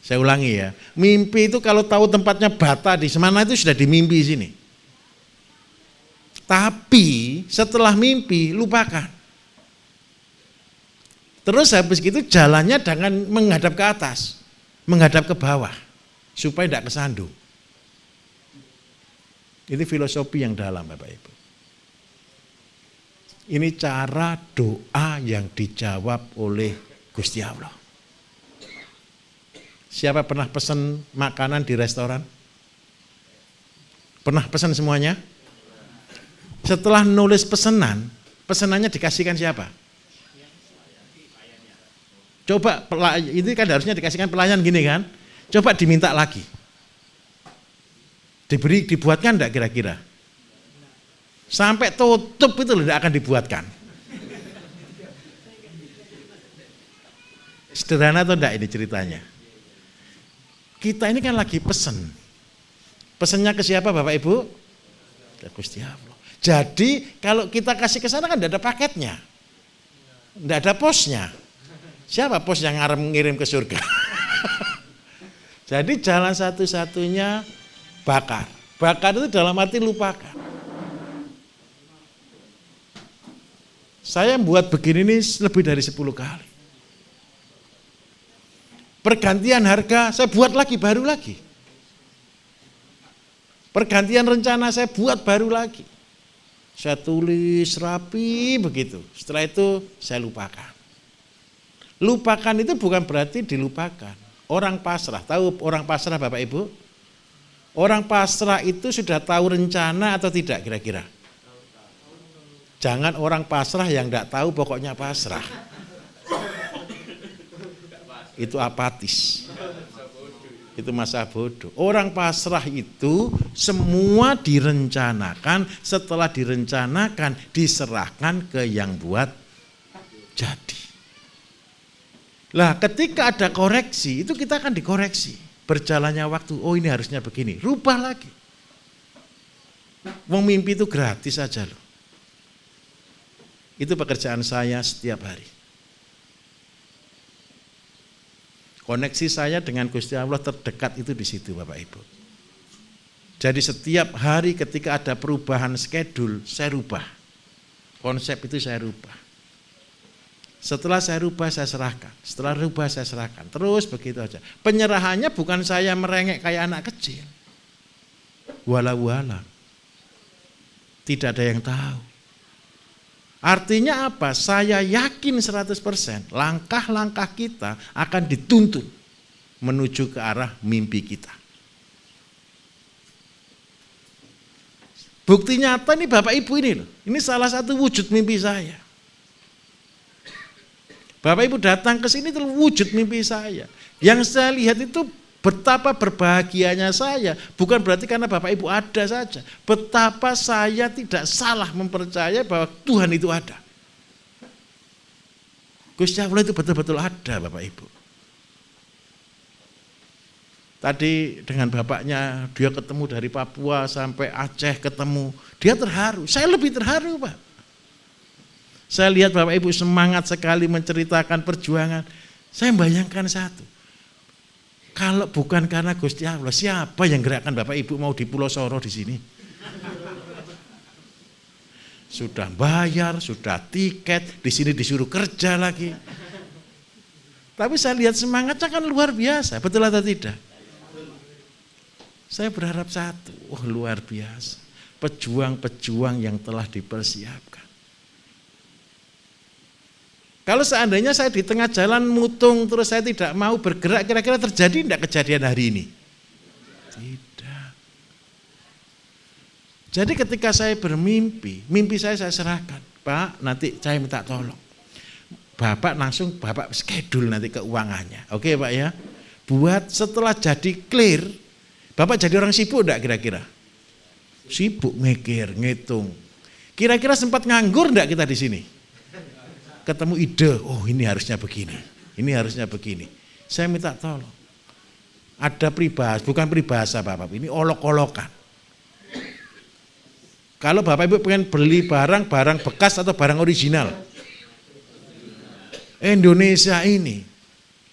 Saya ulangi ya. Mimpi itu kalau tahu tempatnya bata di mana itu sudah dimimpi sini. Tapi setelah mimpi lupakan. Terus habis itu jalannya jangan menghadap ke atas, menghadap ke bawah supaya tidak kesandung. Itu filosofi yang dalam Bapak Ibu. Ini cara doa yang dijawab oleh Gusti Allah. Siapa pernah pesan makanan di restoran? Pernah pesan semuanya? Setelah nulis pesanan, pesanannya dikasihkan siapa? Coba, itu kan harusnya dikasihkan pelayan gini kan? Coba diminta lagi. Dibuatkan enggak kira-kira? Sampai tutup itu tidak akan dibuatkan. Sederhana atau enggak ini ceritanya? Kita ini kan lagi pesen. Pesennya ke siapa Bapak Ibu? Ke Gusti Allah. Jadi kalau kita kasih ke sana kan tidak ada paketnya. Tidak ada posnya. Siapa pos yang ngirim ke surga? Jadi jalan satu-satunya bakar. Bakar itu dalam arti lupakan. Saya buat begini ini lebih dari 10 kali. Pergantian harga saya buat lagi, baru lagi. Pergantian rencana saya buat baru lagi. Saya tulis rapi begitu. Setelah itu saya lupakan. Lupakan itu bukan berarti dilupakan. Orang pasrah, tahu orang pasrah Bapak Ibu? Orang pasrah itu sudah tahu rencana atau tidak kira-kira? Jangan orang pasrah yang tidak tahu pokoknya pasrah. Itu apatis. Itu masa bodoh. Orang pasrah itu semua direncanakan, setelah direncanakan diserahkan ke yang buat jadi. Lah ketika ada koreksi, itu kita akan dikoreksi. Berjalannya waktu, oh ini harusnya begini, rubah lagi. Wong mimpi itu gratis aja loh. Itu pekerjaan saya setiap hari. Koneksi saya dengan Gusti Allah terdekat itu di situ Bapak Ibu. Jadi setiap hari ketika ada perubahan schedule, saya rubah. Konsep itu saya rubah. Setelah saya rubah, saya serahkan. Setelah rubah, saya serahkan. Terus begitu aja. Penyerahannya bukan saya merengek kayak anak kecil. Wala-wala. Tidak ada yang tahu. Artinya apa? Saya yakin 100% langkah-langkah kita akan dituntun menuju ke arah mimpi kita. Bukti nyata nih Bapak Ibu ini loh. Ini salah satu wujud mimpi saya. Bapak Ibu datang ke sini itu wujud mimpi saya. Yang saya lihat itu betapa berbahagianya saya, bukan berarti karena Bapak Ibu ada saja. Betapa saya tidak salah mempercayai bahwa Tuhan itu ada. Gusti Allah itu betul-betul ada Bapak Ibu. Tadi dengan bapaknya, dia ketemu dari Papua sampai Aceh ketemu, dia terharu. Saya lebih terharu Pak. Saya lihat Bapak Ibu semangat sekali menceritakan perjuangan. Saya membayangkan satu. Kalau bukan karena Gusti Allah, siapa yang gerakkan Bapak Ibu mau di Pulau Soro di sini? Sudah bayar, sudah tiket, di sini disuruh kerja lagi. Tapi saya lihat semangatnya kan luar biasa, betul atau tidak? Saya berharap satu, luar biasa. Pejuang-pejuang yang telah dipersiapkan. Kalau seandainya saya di tengah jalan mutung terus saya tidak mau bergerak, kira-kira terjadi tidak kejadian hari ini? Tidak. Jadi ketika saya bermimpi, mimpi saya serahkan. Pak, nanti saya minta tolong. Bapak langsung Bapak schedule nanti keuangannya. Oke Pak ya. Buat setelah jadi clear, Bapak jadi orang sibuk enggak kira-kira? Sibuk mikir, ngitung. Kira-kira sempat nganggur enggak kita di sini? Ketemu ide, ini harusnya begini, ini harusnya begini. Saya minta tolong. Ada peribahasa, bukan peribahasa Bapak, ini olok-olokan. Kalau Bapak Ibu pengen beli barang bekas atau barang original, Indonesia ini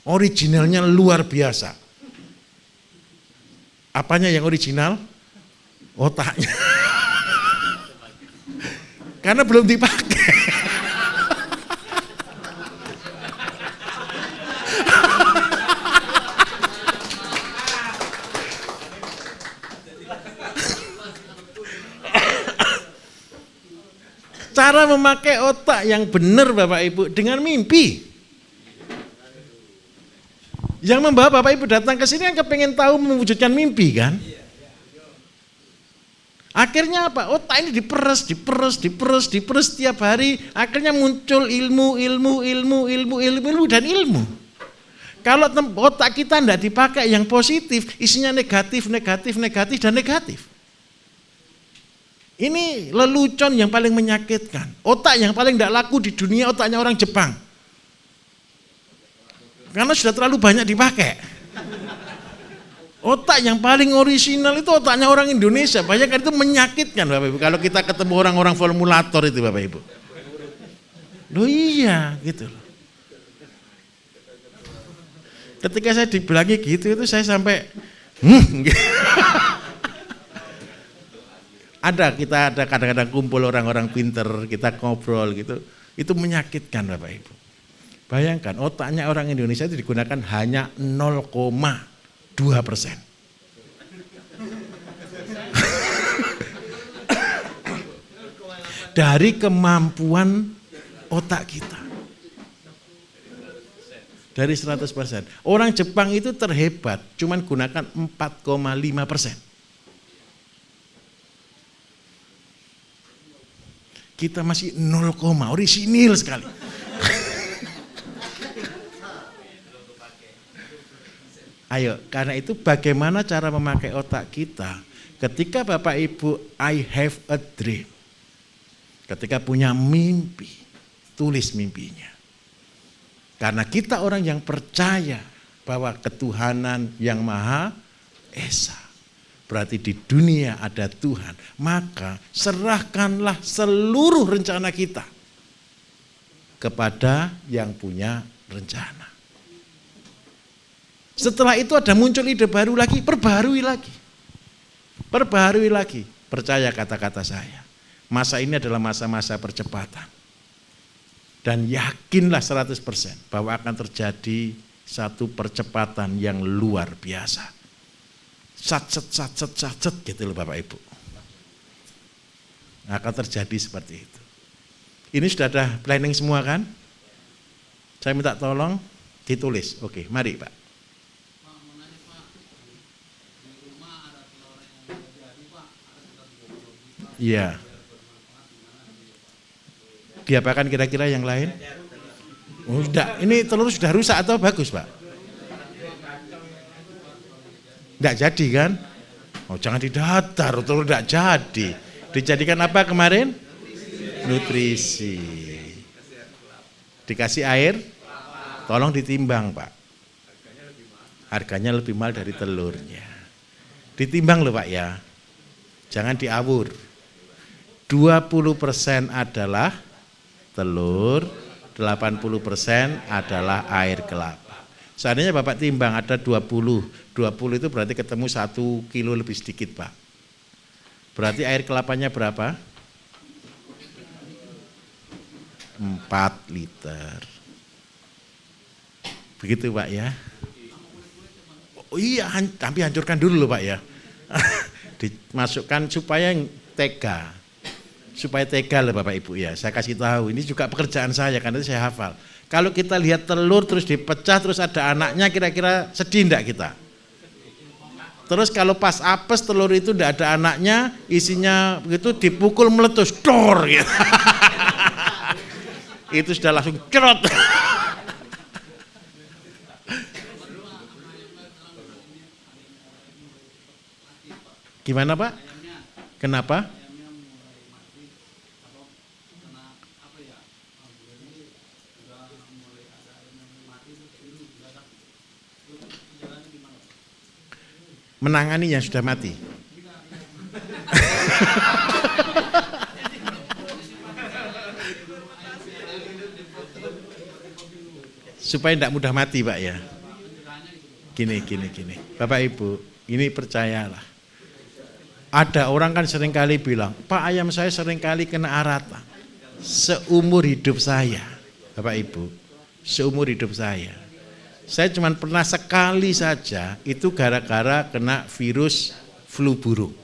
originalnya luar biasa. Apanya yang original? Otaknya. Karena belum dipakai. Cara memakai otak yang benar Bapak Ibu dengan mimpi. Yang membawa Bapak Ibu datang ke sini kan kepengen tahu mewujudkan mimpi kan? Akhirnya apa? Otak ini diperes setiap hari. Akhirnya muncul ilmu dan ilmu. Kalau otak kita tidak dipakai yang positif, isinya negatif dan negatif. Ini lelucon yang paling menyakitkan. Otak yang paling tidak laku di dunia otaknya orang Jepang. Karena sudah terlalu banyak dipakai. Otak yang paling orisinal itu otaknya orang Indonesia. Banyak kan itu menyakitkan Bapak Ibu. Kalau kita ketemu orang-orang formulator itu Bapak Ibu. Loh iya gitu loh. Ketika saya dibilangi gitu itu saya sampai kita ada kadang-kadang kumpul orang-orang pinter, kita ngobrol gitu. Itu menyakitkan Bapak Ibu. Bayangkan otaknya orang Indonesia itu digunakan hanya 0,2%. Dari kemampuan otak kita. Dari 100%. Orang Jepang itu terhebat, cuman gunakan 4,5%. Kita masih 0, orisinil sekali. Ayo, karena itu bagaimana cara memakai otak kita ketika Bapak Ibu I have a dream. Ketika punya mimpi, tulis mimpinya. Karena kita orang yang percaya bahwa ketuhanan yang Maha Esa. Berarti di dunia ada Tuhan, maka serahkanlah seluruh rencana kita kepada yang punya rencana. Setelah itu ada muncul ide baru lagi, perbaharui lagi. Percaya kata-kata saya. Masa ini adalah masa-masa percepatan. Dan yakinlah 100% bahwa akan terjadi satu percepatan yang luar biasa. Sat gitu loh Bapak Ibu. Akan terjadi seperti itu. Ini sudah ada planning semua kan? Saya minta tolong ditulis. Oke, mari Pak. Iya. Diapakan kira-kira yang lain? Oh, sudah. Ini telur sudah rusak atau bagus Pak? Tidak jadi kan? Oh jangan didatar, telur tidak jadi. Dijadikan apa kemarin? Nutrisi. Dikasih air, tolong ditimbang Pak. Harganya lebih mahal dari telurnya. Ditimbang loh Pak ya. Jangan diawur. 20% adalah telur, 80% adalah air kelapa. Seandainya Bapak timbang ada 20 itu berarti ketemu 1 kilo lebih sedikit Pak. Berarti air kelapanya berapa? 4 liter. Begitu Pak ya. Oh iya, tapi hancurkan dulu loh Pak ya. Dimasukkan supaya tega. Supaya tega lah Bapak Ibu ya. Saya kasih tahu, ini juga pekerjaan saya karena itu saya hafal. Kalau kita lihat telur terus dipecah terus ada anaknya, kira-kira sedih enggak kita? Terus kalau pas apes telur itu enggak ada anaknya, isinya begitu dipukul meletus, dor gitu. Itu sudah langsung cerot. Gimana Pak? Kenapa? Menangani yang sudah mati. Supaya tidak mudah mati Pak ya. Gini. Bapak Ibu, ini percayalah. Ada orang kan seringkali bilang, Pak ayam saya seringkali kena aratan. Seumur hidup saya, Bapak Ibu, seumur hidup saya cuma pernah sekali saja, itu gara-gara kena virus flu burung.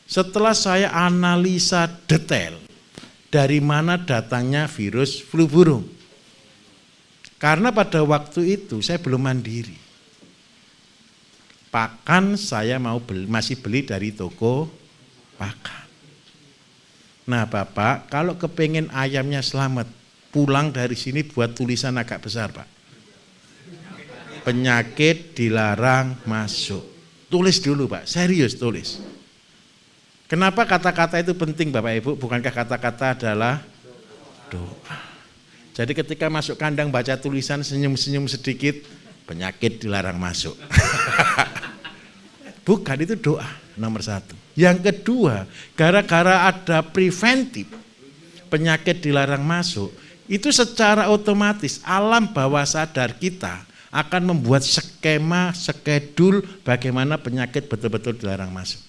Setelah saya analisa detail, dari mana datangnya virus flu burung. Karena pada waktu itu saya belum mandiri. Pakan saya masih beli dari toko pakan. Nah Bapak, kalau kepengen ayamnya selamat, pulang dari sini buat tulisan agak besar Pak. Penyakit dilarang masuk. Tulis dulu Pak, serius tulis. Kenapa kata-kata itu penting Bapak Ibu? Bukankah kata-kata adalah doa? Jadi ketika masuk kandang baca tulisan senyum-senyum sedikit, penyakit dilarang masuk. Bukan, itu doa nomor 1. Yang kedua, gara-gara ada preventif, penyakit dilarang masuk, itu secara otomatis alam bawah sadar kita akan membuat skema, skedul bagaimana penyakit betul-betul dilarang masuk.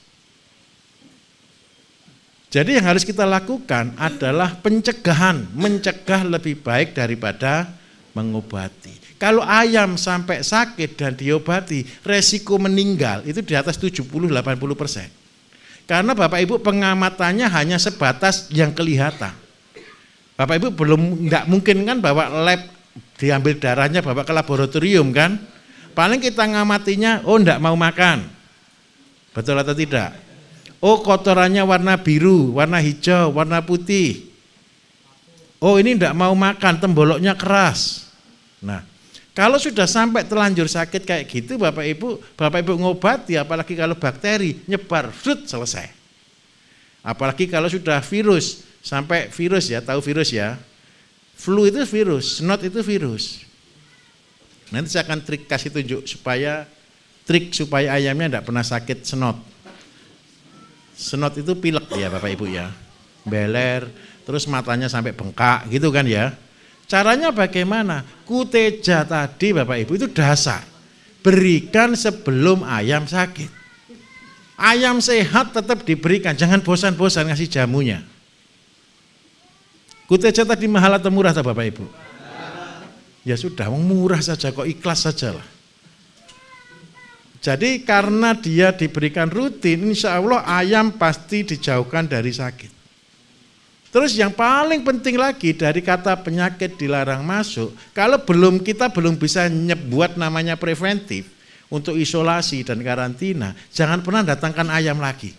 Jadi yang harus kita lakukan adalah pencegahan, mencegah lebih baik daripada mengobati. Kalau ayam sampai sakit dan diobati, resiko meninggal itu di atas 70-80%. Karena Bapak Ibu pengamatannya hanya sebatas yang kelihatan. Bapak Ibu nggak mungkin kan bawa lab, diambil darahnya bawa ke laboratorium kan. Paling kita ngamatinya, oh enggak mau makan. Betul atau tidak? Oh kotorannya warna biru, warna hijau, warna putih. Oh ini enggak mau makan, temboloknya keras. Nah, kalau sudah sampai terlanjur sakit kayak gitu Bapak Ibu ngobati, apalagi kalau bakteri nyebar, selesai. Apalagi kalau sudah virus, sampai virus ya, tahu virus ya. Flu itu virus, snot itu virus. Nanti saya akan kasih tunjuk trik supaya ayamnya tidak pernah sakit snot. Snot itu pilek ya Bapak Ibu ya. Beler, terus matanya sampai bengkak gitu kan ya. Caranya bagaimana? Kuteja tadi Bapak Ibu itu dasar. Berikan sebelum ayam sakit. Ayam sehat tetap diberikan, jangan bosan-bosan ngasih jamunya. Kuteja tadi mahal atau murah tak Bapak Ibu? Ya sudah, murah saja kok, ikhlas saja lah. Jadi karena dia diberikan rutin, insya Allah ayam pasti dijauhkan dari sakit. Terus yang paling penting lagi dari kata penyakit dilarang masuk, kalau kita belum bisa buat namanya preventif untuk isolasi dan karantina, jangan pernah datangkan ayam lagi.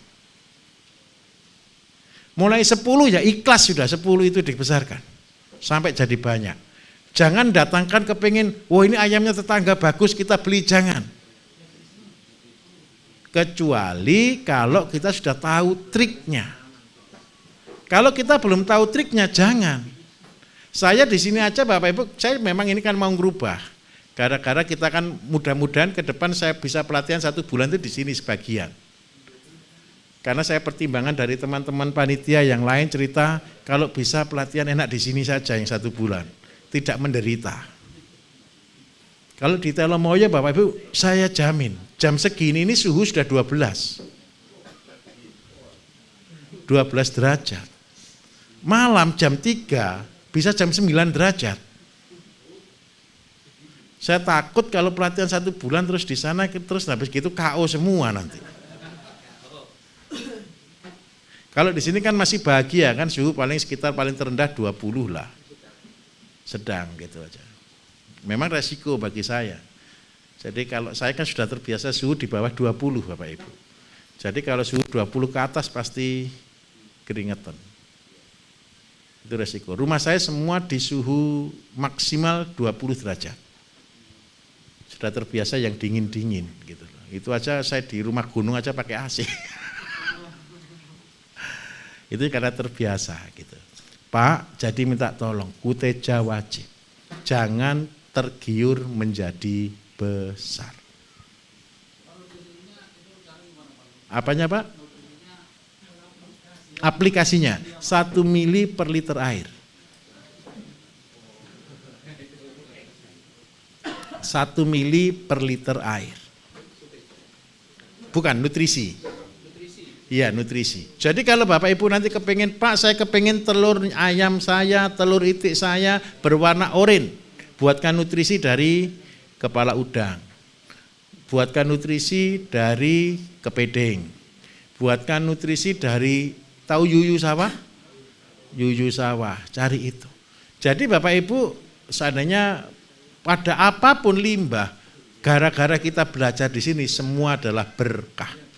Mulai 10 ya ikhlas sudah 10 itu dibesarkan sampai jadi banyak. Jangan datangkan kepingin, wah ini ayamnya tetangga bagus kita beli, jangan. Kecuali kalau kita sudah tahu triknya. Kalau kita belum tahu triknya jangan. Saya di sini aja Bapak Ibu, saya memang ini kan mau ngerubah. Gara-gara kita kan mudah-mudahan ke depan saya bisa pelatihan 1 bulan itu di sini sebagian. Karena saya pertimbangan dari teman-teman panitia yang lain cerita kalau bisa pelatihan enak di sini saja yang 1 bulan, tidak menderita. Kalau di Telomoyo Bapak Ibu saya jamin jam segini ini suhu sudah 12 derajat. malam jam 3 bisa jam 9 derajat. Saya takut kalau pelatihan 1 bulan terus di sana terus habis gitu KO semua nanti. Kalau di sini kan masih bahagia kan, suhu paling sekitar paling terendah 20 lah. Sedang gitu aja. Memang resiko bagi saya. Jadi kalau saya kan sudah terbiasa suhu di bawah 20 Bapak Ibu. Jadi kalau suhu 20 ke atas pasti keringetan. Itu resiko. Rumah saya semua di suhu maksimal 20 derajat. Sudah terbiasa yang dingin-dingin gitu. Itu aja saya di rumah gunung aja pakai AC. Itu karena terbiasa gitu. Pak, jadi minta tolong, kuteja wajib. Jangan tergiur menjadi besar. Apanya Pak? Aplikasinya 1 mili per liter air. 1 mili per liter air. Bukan nutrisi. Iya nutrisi. Jadi kalau Bapak Ibu nanti kepengen, Pak saya kepengen telur ayam saya, telur itik saya berwarna oranye. Buatkan nutrisi dari kepala udang. Buatkan nutrisi dari kepiting. Buatkan nutrisi dari, tahu yuyu sawah? Yuyu sawah, cari itu. Jadi Bapak Ibu seandainya pada apapun limbah, gara-gara kita belajar di sini semua adalah berkah.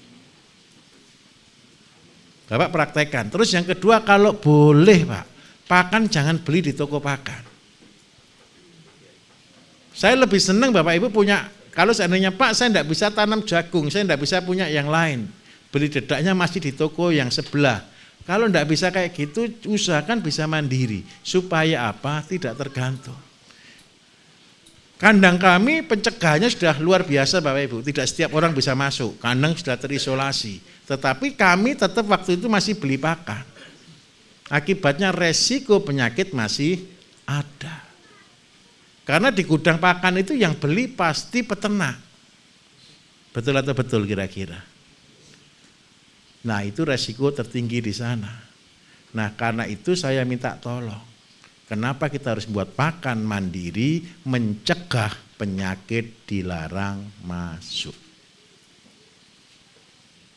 Bapak praktekkan. Terus yang kedua kalau boleh Pak, pakan jangan beli di toko pakan. Saya lebih senang Bapak Ibu punya, kalau seandainya Pak saya tidak bisa tanam jagung, saya tidak bisa punya yang lain. Beli dedaknya masih di toko yang sebelah. Kalau tidak bisa kayak gitu, usahakan bisa mandiri. Supaya apa? Tidak tergantung. Kandang kami pencegahannya sudah luar biasa Bapak Ibu. Tidak setiap orang bisa masuk, kandang sudah terisolasi. Tetapi kami tetap waktu itu masih beli pakan. Akibatnya resiko penyakit masih ada. Karena di gudang pakan itu yang beli pasti peternak. Betul atau betul kira-kira? Nah itu resiko tertinggi di sana. Nah karena itu saya minta tolong. Kenapa kita harus buat pakan mandiri, mencegah penyakit dilarang masuk.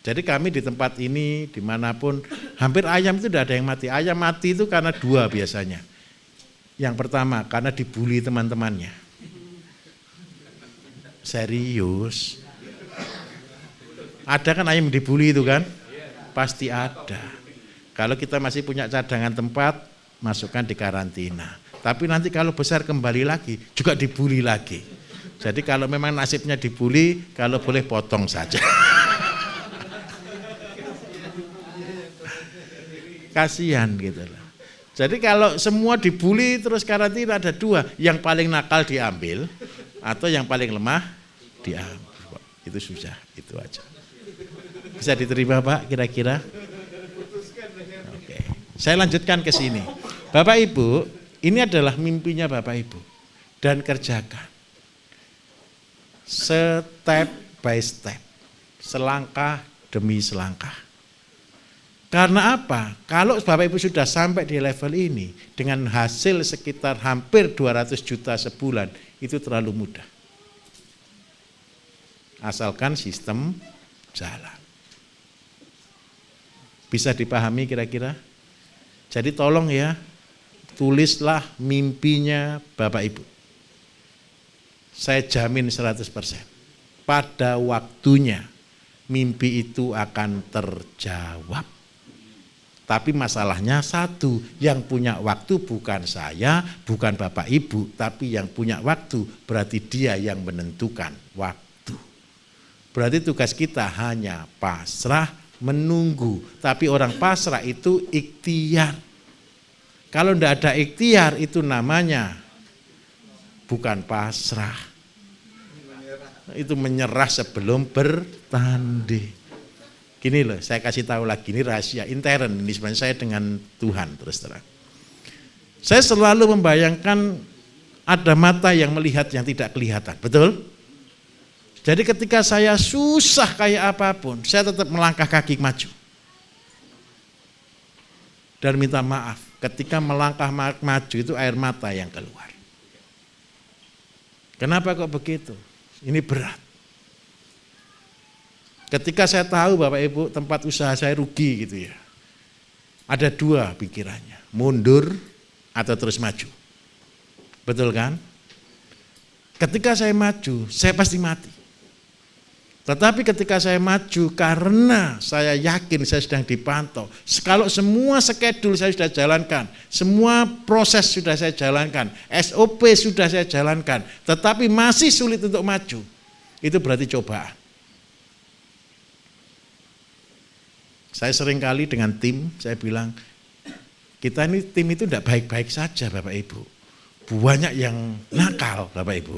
Jadi kami di tempat ini, dimanapun, hampir ayam itu tidak ada yang mati. Ayam mati itu karena 2 biasanya. Yang pertama, karena dibully teman-temannya. Serius. Ada kan ayam dibully itu kan? Pasti ada. Kalau kita masih punya cadangan tempat, masukkan di karantina. Tapi nanti kalau besar kembali lagi, juga dibully lagi. Jadi kalau memang nasibnya dibully, kalau boleh potong saja. Kasihan gitu loh. Jadi kalau semua dibully terus karantina ada 2, yang paling nakal diambil atau yang paling lemah diambil. Itu susah, itu aja. Bisa diterima Pak kira-kira? Oke. Saya lanjutkan ke sini. Bapak Ibu, ini adalah mimpinya Bapak Ibu dan kerjakan. Step by step. Selangkah demi selangkah. Karena apa? Kalau Bapak Ibu sudah sampai di level ini dengan hasil sekitar hampir 200 juta sebulan, itu terlalu mudah. Asalkan sistem jalan. Bisa dipahami kira-kira? Jadi tolong ya, tulislah mimpinya Bapak Ibu. Saya jamin 100%. Pada waktunya mimpi itu akan terjawab. Tapi masalahnya satu, yang punya waktu bukan saya, bukan Bapak Ibu, tapi yang punya waktu berarti dia yang menentukan waktu. Berarti tugas kita hanya pasrah, menunggu. Tapi orang pasrah itu ikhtiar. Kalau tidak ada ikhtiar itu namanya bukan pasrah. Itu menyerah sebelum bertanding. Gini loh, saya kasih tahu lagi, ini rahasia intern, ini sebenarnya saya dengan Tuhan terus terang. Saya selalu membayangkan ada mata yang melihat yang tidak kelihatan, betul? Jadi ketika saya susah kayak apapun, saya tetap melangkah kaki maju. Dan minta maaf, ketika melangkah maju itu air mata yang keluar. Kenapa kok begitu? Ini berat. Ketika saya tahu Bapak Ibu tempat usaha saya rugi gitu ya, ada dua pikirannya, mundur atau terus maju. Betul kan? Ketika saya maju, saya pasti mati. Tetapi ketika saya maju karena saya yakin saya sedang dipantau, kalau semua skedul saya sudah jalankan, semua proses sudah saya jalankan, SOP sudah saya jalankan, tetapi masih sulit untuk maju, itu berarti cobaan. Saya sering kali dengan tim, saya bilang, kita ini tim itu tidak baik-baik saja Bapak Ibu. Banyak yang nakal Bapak Ibu.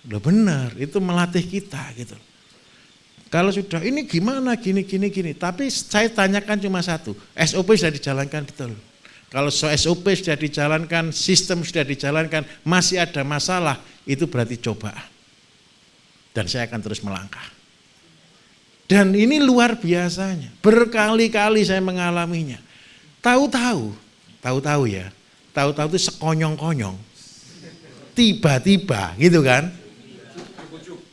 Loh benar, itu melatih kita gitu. Kalau sudah ini gimana, gini. Tapi saya tanyakan cuma satu, SOP sudah dijalankan betul. Kalau SOP sudah dijalankan, sistem sudah dijalankan, masih ada masalah, itu berarti cobaan. Dan saya akan terus melangkah. Dan ini luar biasanya, berkali-kali saya mengalaminya. Tahu-tahu itu sekonyong-konyong, tiba-tiba gitu kan,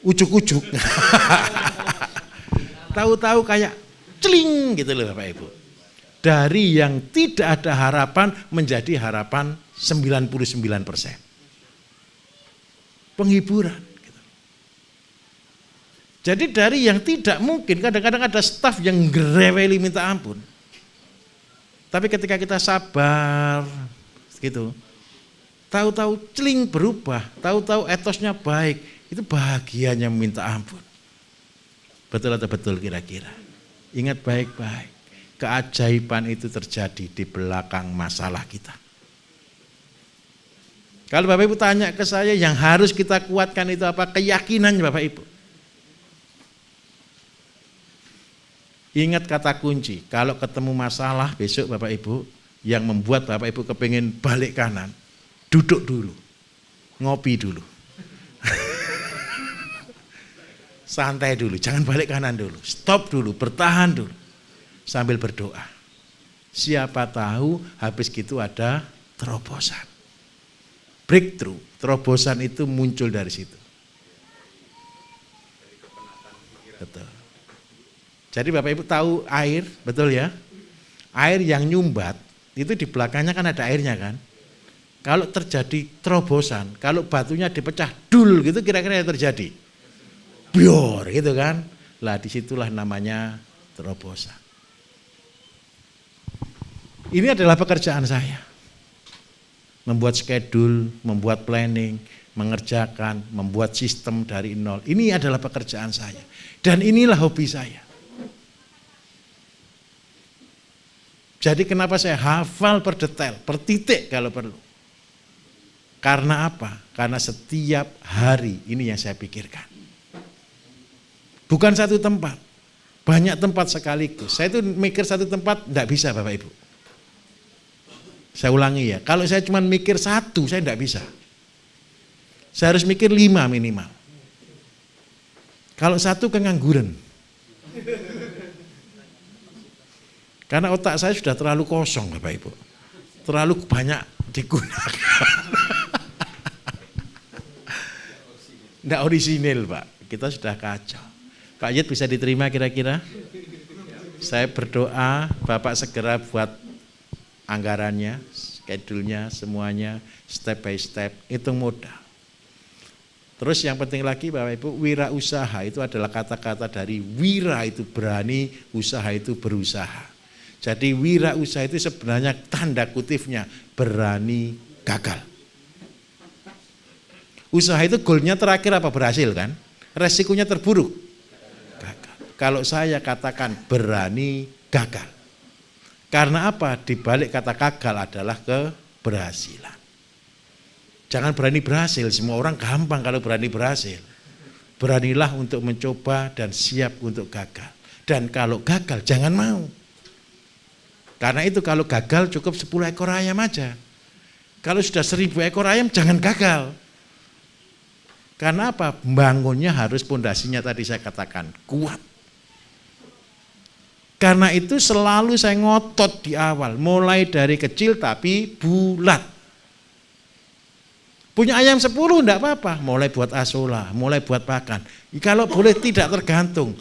ujuk-ujuk, tahu-tahu kayak celing gitu loh Bapak Ibu. Dari yang tidak ada harapan menjadi harapan 99%. Penghiburan. Jadi dari yang tidak mungkin, kadang-kadang ada staf yang gereweli minta ampun. Tapi ketika kita sabar, gitu, tahu-tahu celing berubah, tahu-tahu etosnya baik, itu bahagianya minta ampun. Betul atau betul kira-kira? Ingat baik-baik, keajaiban itu terjadi di belakang masalah kita. Kalau Bapak Ibu tanya ke saya, yang harus kita kuatkan itu apa? Keyakinannya Bapak Ibu. Ingat kata kunci, kalau ketemu masalah besok Bapak Ibu, yang membuat Bapak Ibu kepingin balik kanan, duduk dulu, ngopi dulu. Santai dulu, jangan balik kanan dulu, stop dulu, bertahan dulu, sambil berdoa. Siapa tahu habis gitu ada terobosan. Breakthrough, terobosan itu muncul dari situ. Betul. Jadi Bapak Ibu tahu air, betul ya? Air yang nyumbat, itu di belakangnya kan ada airnya kan? Kalau terjadi terobosan, kalau batunya dipecah, dul gitu kira-kira yang terjadi. Bior gitu kan? Lah disitulah namanya terobosan. Ini adalah pekerjaan saya. Membuat schedule, membuat planning, mengerjakan, membuat sistem dari nol. Ini adalah pekerjaan saya. Dan inilah hobi saya. Jadi kenapa saya hafal per detail, per titik kalau perlu. Karena apa? Karena setiap hari ini yang saya pikirkan. Bukan satu tempat, banyak tempat sekaligus. Saya itu mikir satu tempat, enggak bisa Bapak Ibu. Saya ulangi ya, kalau saya cuma mikir satu, saya enggak bisa. Saya harus mikir 5 minimal. Kalau satu kengangguran. Karena otak saya sudah terlalu kosong Bapak Ibu. Terlalu banyak digunakan. Enggak orisinil Pak, kita sudah kacau. Pak Yud bisa diterima kira-kira? Saya berdoa Bapak segera buat anggarannya, schedule-nya, semuanya, step by step, hitung modal. Terus yang penting lagi Bapak Ibu, wirausaha itu adalah kata-kata dari wira itu berani, usaha itu berusaha. Jadi wirausaha itu sebenarnya tanda kutipnya berani gagal. Usaha itu goalnya terakhir apa? Berhasil kan? Resikonya terburuk. Gagal. Kalau saya katakan berani gagal. Karena apa? Di balik kata gagal adalah keberhasilan. Jangan berani berhasil, semua orang gampang kalau berani berhasil. Beranilah untuk mencoba dan siap untuk gagal. Dan kalau gagal jangan mau. Karena itu kalau gagal cukup 10 ekor ayam aja. Kalau sudah 1000 ekor ayam jangan gagal. Karena apa? Bangunnya harus pondasinya tadi saya katakan kuat. Karena itu selalu saya ngotot di awal, mulai dari kecil tapi bulat. Punya ayam 10 enggak apa-apa, mulai buat asola, mulai buat pakan. Kalau boleh tidak tergantung.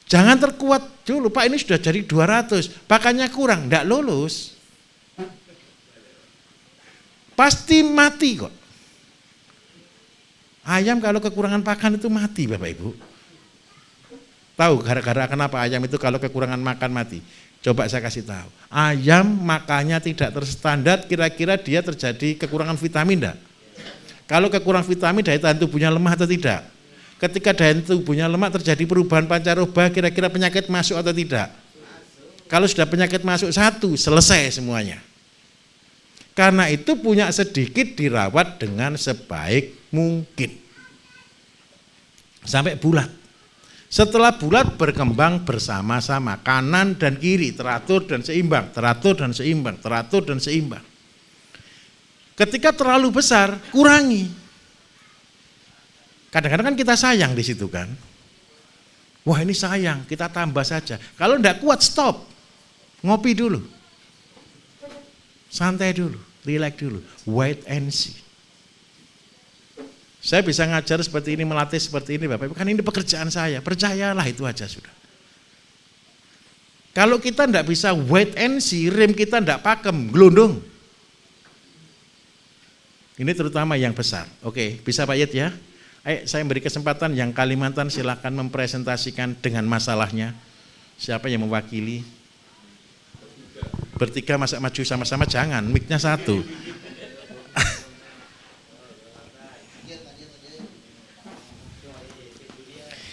Jangan terkuat dulu, Pak ini sudah jadi 200, pakannya kurang, enggak lulus. Pasti mati kok. Ayam kalau kekurangan pakan itu mati Bapak Ibu. Tahu gara-gara kenapa ayam itu kalau kekurangan makan mati? Coba saya kasih tahu. Ayam makannya tidak terstandar, kira-kira dia terjadi kekurangan vitamin enggak? Kalau kekurangan vitamin daya tahan tubuhnya lemah atau tidak? Ketika daya tahan tubuhnya lemah terjadi perubahan pancaroba, kira-kira penyakit masuk atau tidak? Kalau sudah penyakit masuk satu, selesai semuanya. Karena itu punya sedikit dirawat dengan sebaik mungkin. Sampai bulat. Setelah bulat berkembang bersama-sama, kanan dan kiri teratur dan seimbang, teratur dan seimbang, teratur dan seimbang. Ketika terlalu besar, kurangi. Kadang-kadang kan kita sayang di situ kan. Wah ini sayang, kita tambah saja. Kalau enggak kuat stop, ngopi dulu. Santai dulu, relax dulu, wait and see. Saya bisa ngajar seperti ini, melatih seperti ini Bapak Ibu, kan ini pekerjaan saya, percayalah itu aja sudah. Kalau kita enggak bisa wait and see, rem kita enggak pakem, gelundung. Ini terutama yang besar. Oke, bisa Pak Yed ya? Ayo saya beri kesempatan yang Kalimantan silakan mempresentasikan dengan masalahnya. Siapa yang mewakili? Bertiga masa maju sama-sama jangan, mic-nya satu.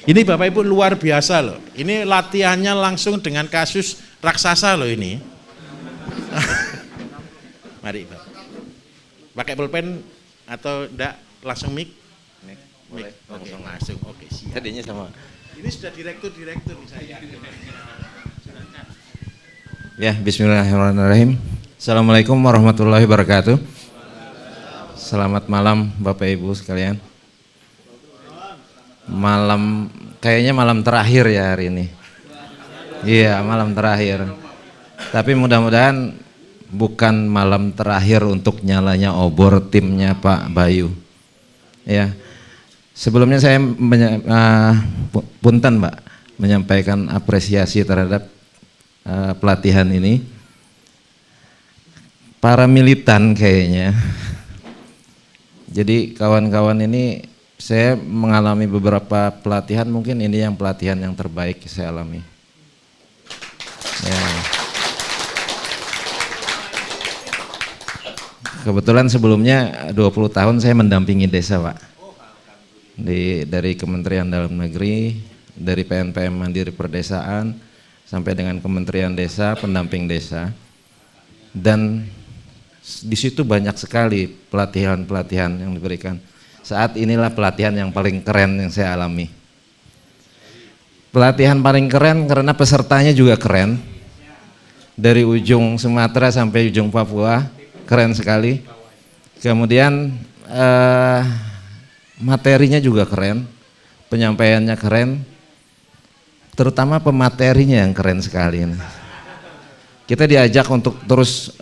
Ini Bapak Ibu luar biasa loh. Ini latihannya langsung dengan kasus raksasa loh ini. Mari Bapak. Pakai pulpen atau enggak langsung mic? Boleh, Oke, langsung. Oke, siap. Tadinya sama. Ini sudah direktur nih saya. Ya, bismillahirrahmanirrahim. Assalamualaikum warahmatullahi wabarakatuh. Selamat malam Bapak Ibu sekalian. Kayaknya malam terakhir ya hari ini. Iya, malam terakhir. Tapi mudah-mudahan bukan malam terakhir untuk nyalanya obor timnya Pak Bayu. Ya. Sebelumnya saya punten Mbak menyampaikan apresiasi terhadap pelatihan ini. Para militan kayaknya. Jadi kawan-kawan ini saya mengalami beberapa pelatihan, mungkin ini yang pelatihan yang terbaik saya alami. Ya. Kebetulan sebelumnya 20 tahun saya mendampingi desa Pak. Dari Kementerian Dalam Negeri, dari PNPM Mandiri Perdesaan, sampai dengan Kementerian Desa, pendamping desa. Dan di situ banyak sekali pelatihan-pelatihan yang diberikan. Saat inilah pelatihan yang paling keren yang saya alami. Pelatihan paling keren karena pesertanya juga keren. Dari ujung Sumatera sampai ujung Papua, keren sekali. Kemudian materinya juga keren, penyampaiannya keren, terutama pematerinya yang keren sekali. Kita diajak untuk terus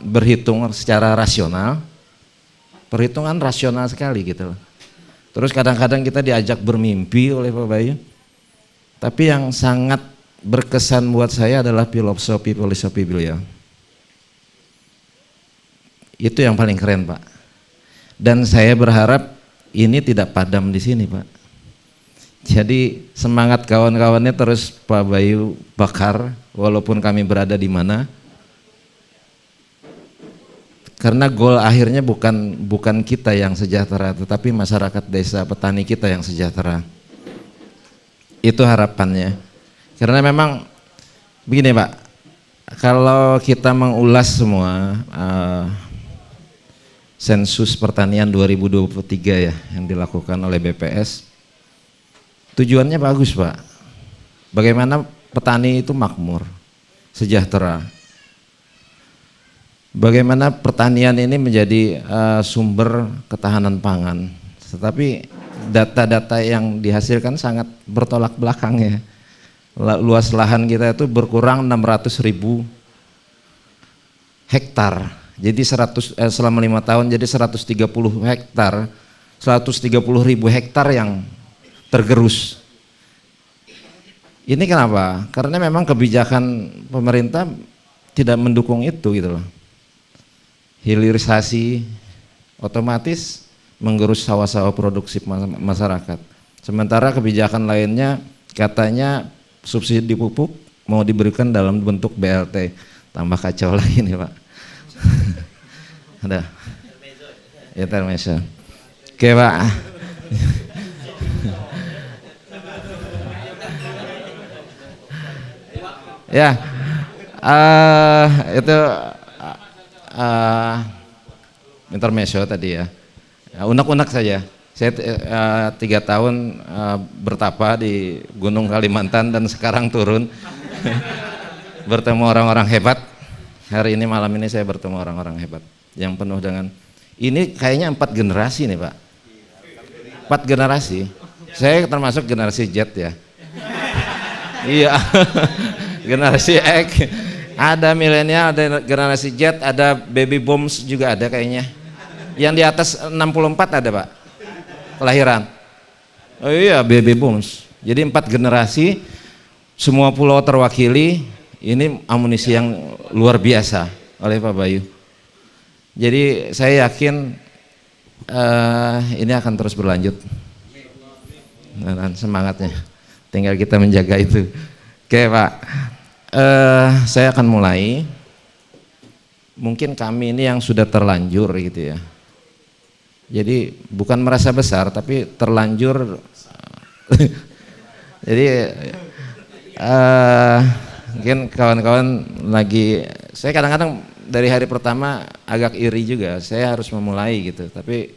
berhitung secara rasional, perhitungan rasional sekali gitu loh. Terus kadang-kadang kita diajak bermimpi oleh Pak Bayu, tapi yang sangat berkesan buat saya adalah filosofi beliau. Itu yang paling keren Pak. Dan saya berharap ini tidak padam di sini Pak. Jadi semangat kawan-kawannya terus Pak Bayu bakar walaupun kami berada di mana. Karena goal akhirnya bukan kita yang sejahtera, tetapi masyarakat desa, petani kita yang sejahtera. Itu harapannya. Karena memang begini Pak, kalau kita mengulas semua sensus pertanian 2023 ya yang dilakukan oleh BPS, tujuannya bagus Pak. Bagaimana petani itu makmur, sejahtera. Bagaimana pertanian ini menjadi sumber ketahanan pangan. Tetapi data-data yang dihasilkan sangat bertolak belakang ya. luas lahan kita itu berkurang 600.000 hektar. Jadi selama 5 tahun jadi 130 hektar, 130.000 hektar yang tergerus. Ini kenapa? Karena memang kebijakan pemerintah tidak mendukung itu gitu loh. Hilirisasi otomatis menggerus sawah-sawah produksi masyarakat. Sementara kebijakan lainnya katanya subsidi pupuk mau diberikan dalam bentuk BLT. Tambah kacau lagi nih Pak. Ada. Intermezzo. Oke Pak. Ya, itu intermezzo tadi ya. Unek-unek saja. Saya 3 tahun bertapa di Gunung Kalimantan dan sekarang turun bertemu orang-orang hebat. Hari ini malam ini saya bertemu orang-orang hebat yang penuh dengan ini kayaknya 4 generasi nih Pak. 4 generasi. Saya termasuk generasi Z ya. Iya. Generasi X. Ada milenial, ada generasi Z, ada baby booms juga ada kayaknya. Yang di atas 64 ada Pak. Kelahiran. Oh iya, baby booms. Jadi 4 generasi, semua pulau terwakili. Ini amunisi yang luar biasa oleh Pak Bayu. Jadi saya yakin ini akan terus berlanjut. Dan semangatnya. Tinggal kita menjaga itu. Oke Pak. Saya akan mulai. Mungkin kami ini yang sudah terlanjur gitu ya. Jadi bukan merasa besar tapi terlanjur. Jadi mungkin kawan-kawan lagi, saya kadang-kadang dari hari pertama agak iri juga, saya harus memulai gitu. Tapi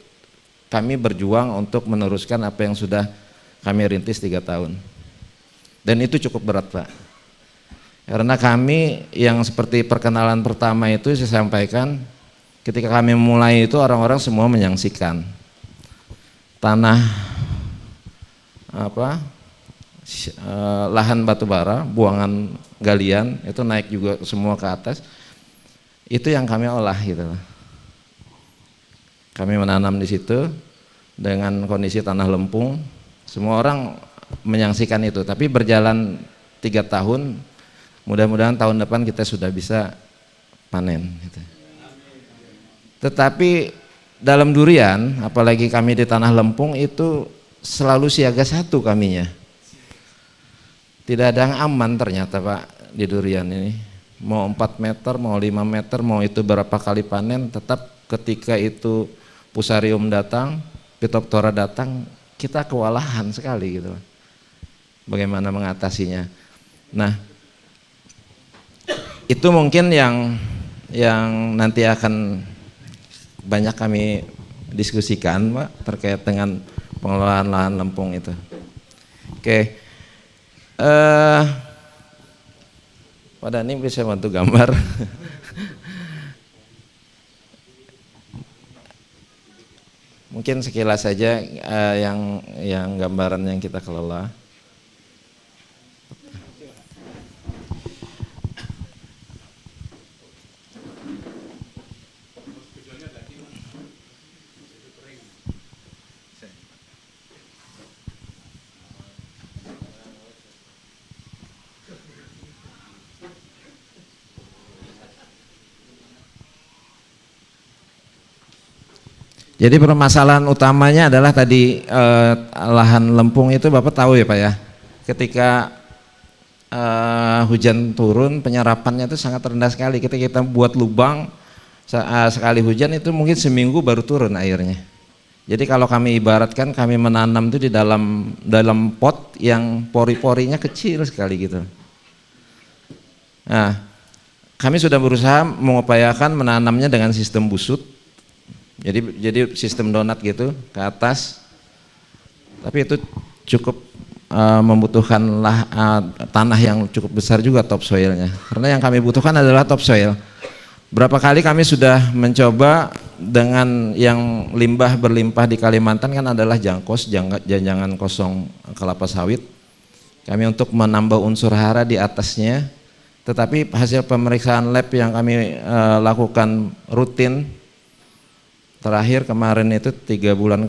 kami berjuang untuk meneruskan apa yang sudah kami rintis 3 tahun. Dan itu cukup berat Pak. Karena kami yang seperti perkenalan pertama itu saya sampaikan, ketika kami memulai itu orang-orang semua menyaksikan tanah lahan batubara, buangan galian itu naik juga semua ke atas. Itu yang kami olah gitu. Kami menanam di situ dengan kondisi tanah lempung. Semua orang menyaksikan itu, tapi berjalan 3 tahun, mudah-mudahan tahun depan kita sudah bisa panen gitu. Tetapi dalam durian, apalagi kami di tanah lempung itu selalu siaga 1 kaminya. Tidak ada yang aman ternyata Pak di durian ini. Mau 4 meter, mau 5 meter, mau itu berapa kali panen, tetap ketika itu Fusarium datang, Phytophthora datang, kita kewalahan sekali gitu. Bagaimana mengatasinya. Nah, itu mungkin yang nanti akan banyak kami diskusikan Pak terkait dengan pengelolaan lahan lempung itu. Oke. Pak Dhani bisa bantu gambar. Mungkin sekilas saja yang gambaran yang kita kelola. Jadi permasalahan utamanya adalah tadi lahan lempung itu Bapak tahu ya Pak ya, ketika hujan turun penyerapannya itu sangat rendah sekali. Ketika kita buat lubang sekali hujan itu mungkin seminggu baru turun airnya. Jadi kalau kami ibaratkan kami menanam itu di dalam pot yang pori-porinya kecil sekali gitu. Nah, kami sudah berusaha mengupayakan menanamnya dengan sistem busut. Jadi sistem donat gitu ke atas, tapi itu cukup membutuhkan tanah yang cukup besar juga topsoilnya. Karena yang kami butuhkan adalah topsoil. Berapa kali kami sudah mencoba dengan yang limbah berlimpah di Kalimantan kan adalah jangkos, jangan kosong kelapa sawit. kami untuk menambah unsur hara di atasnya. Tetapi hasil pemeriksaan lab yang kami lakukan rutin terakhir kemarin itu 3 bulan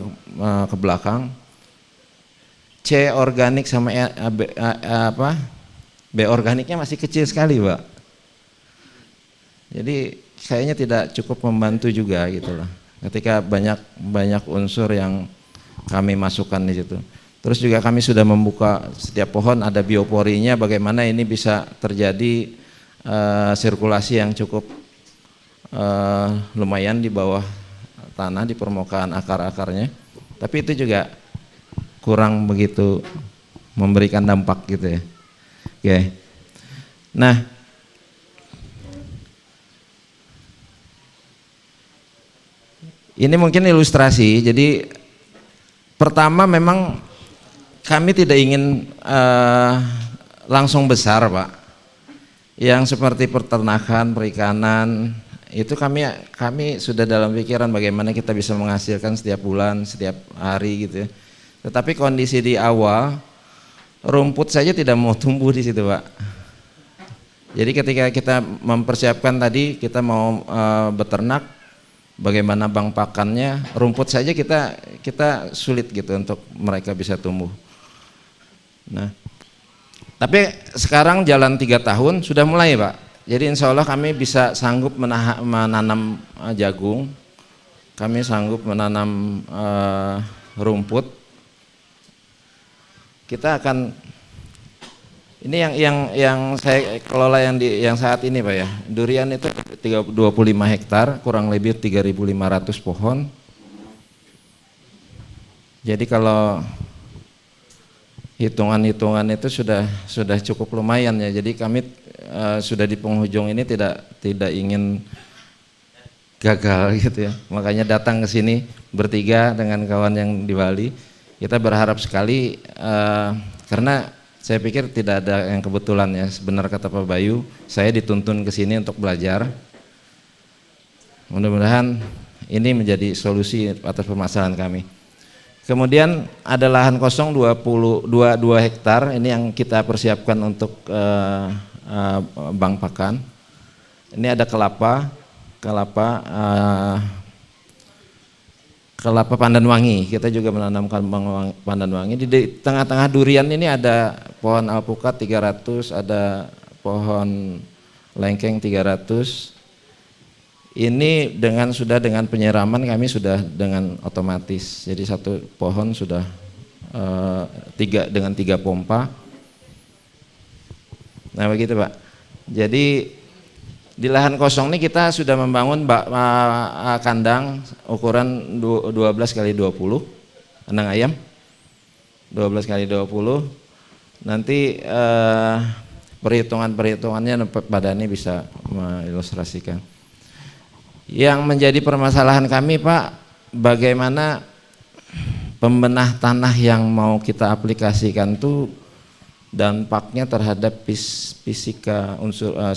ke belakang, C organik sama B organiknya masih kecil sekali, Pak. Jadi kayaknya tidak cukup membantu juga gitu loh. Ketika banyak unsur yang kami masukkan di situ. Terus juga kami sudah membuka setiap pohon ada bioporinya, bagaimana ini bisa terjadi sirkulasi yang cukup lumayan di bawah tanah, di permukaan akar-akarnya. Tapi itu juga kurang begitu memberikan dampak gitu ya. Oke. Nah, ini mungkin ilustrasi. Jadi pertama memang kami tidak ingin langsung besar, Pak. Yang seperti peternakan, perikanan, itu kami sudah dalam pikiran bagaimana kita bisa menghasilkan setiap bulan, setiap hari gitu ya. Tetapi kondisi di awal, rumput saja tidak mau tumbuh di situ, Pak. Jadi ketika kita mempersiapkan tadi, kita mau beternak, bagaimana bank pakannya, rumput saja kita sulit gitu untuk mereka bisa tumbuh. Nah, tapi sekarang jalan 3 tahun sudah mulai, Pak. Jadi insya Allah kami bisa sanggup menanam jagung, kami sanggup menanam rumput. Kita akan, ini yang saya kelola yang saat ini, Pak ya. Durian itu 25 hektar, kurang lebih 3.500 pohon. Jadi kalau hitungan-hitungan itu sudah cukup lumayan ya. Jadi kami sudah di penghujung ini tidak ingin gagal gitu ya. Makanya datang ke sini bertiga dengan kawan yang di Bali. Kita berharap sekali karena saya pikir tidak ada yang kebetulan ya. Benar kata Pak Bayu, saya dituntun ke sini untuk belajar. Mudah-mudahan ini menjadi solusi atas permasalahan kami. Kemudian ada lahan kosong 22 hektar, ini yang kita persiapkan untuk bank pakan. Ini ada kelapa pandan wangi, kita juga menanamkan pandan wangi. Di tengah-tengah durian ini ada pohon alpukat 300, ada pohon lengkeng 300. Ini dengan penyiraman kami sudah dengan otomatis. Jadi satu pohon sudah dengan 3 pompa. Nah begitu, Pak. Jadi di lahan kosong ini kita sudah membangun kandang ukuran 12 kali 20 kandang ayam. 12 kali 20. Nanti perhitungannya pada ini bisa mengilustrasikan. Yang menjadi permasalahan kami, Pak, bagaimana pembenah tanah yang mau kita aplikasikan itu dampaknya terhadap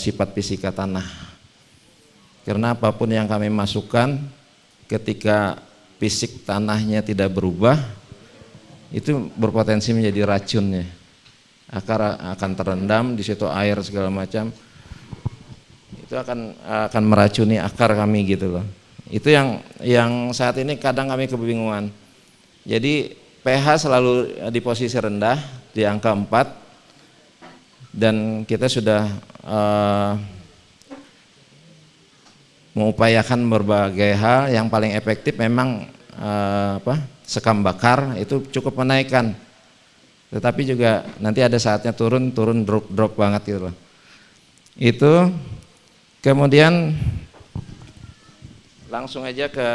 sifat fisika tanah. Karena apapun yang kami masukkan, ketika fisik tanahnya tidak berubah, itu berpotensi menjadi racun ya. Akar akan terendam di situ, air segala macam. Itu akan meracuni akar kami gitu loh. Itu yang saat ini kadang kami kebingungan. Jadi pH selalu di posisi rendah di angka 4 dan kita sudah mengupayakan berbagai hal. Yang paling efektif memang sekam bakar itu cukup menaikkan. Tetapi juga nanti ada saatnya turun drop banget gitu loh. Itu kemudian langsung aja ke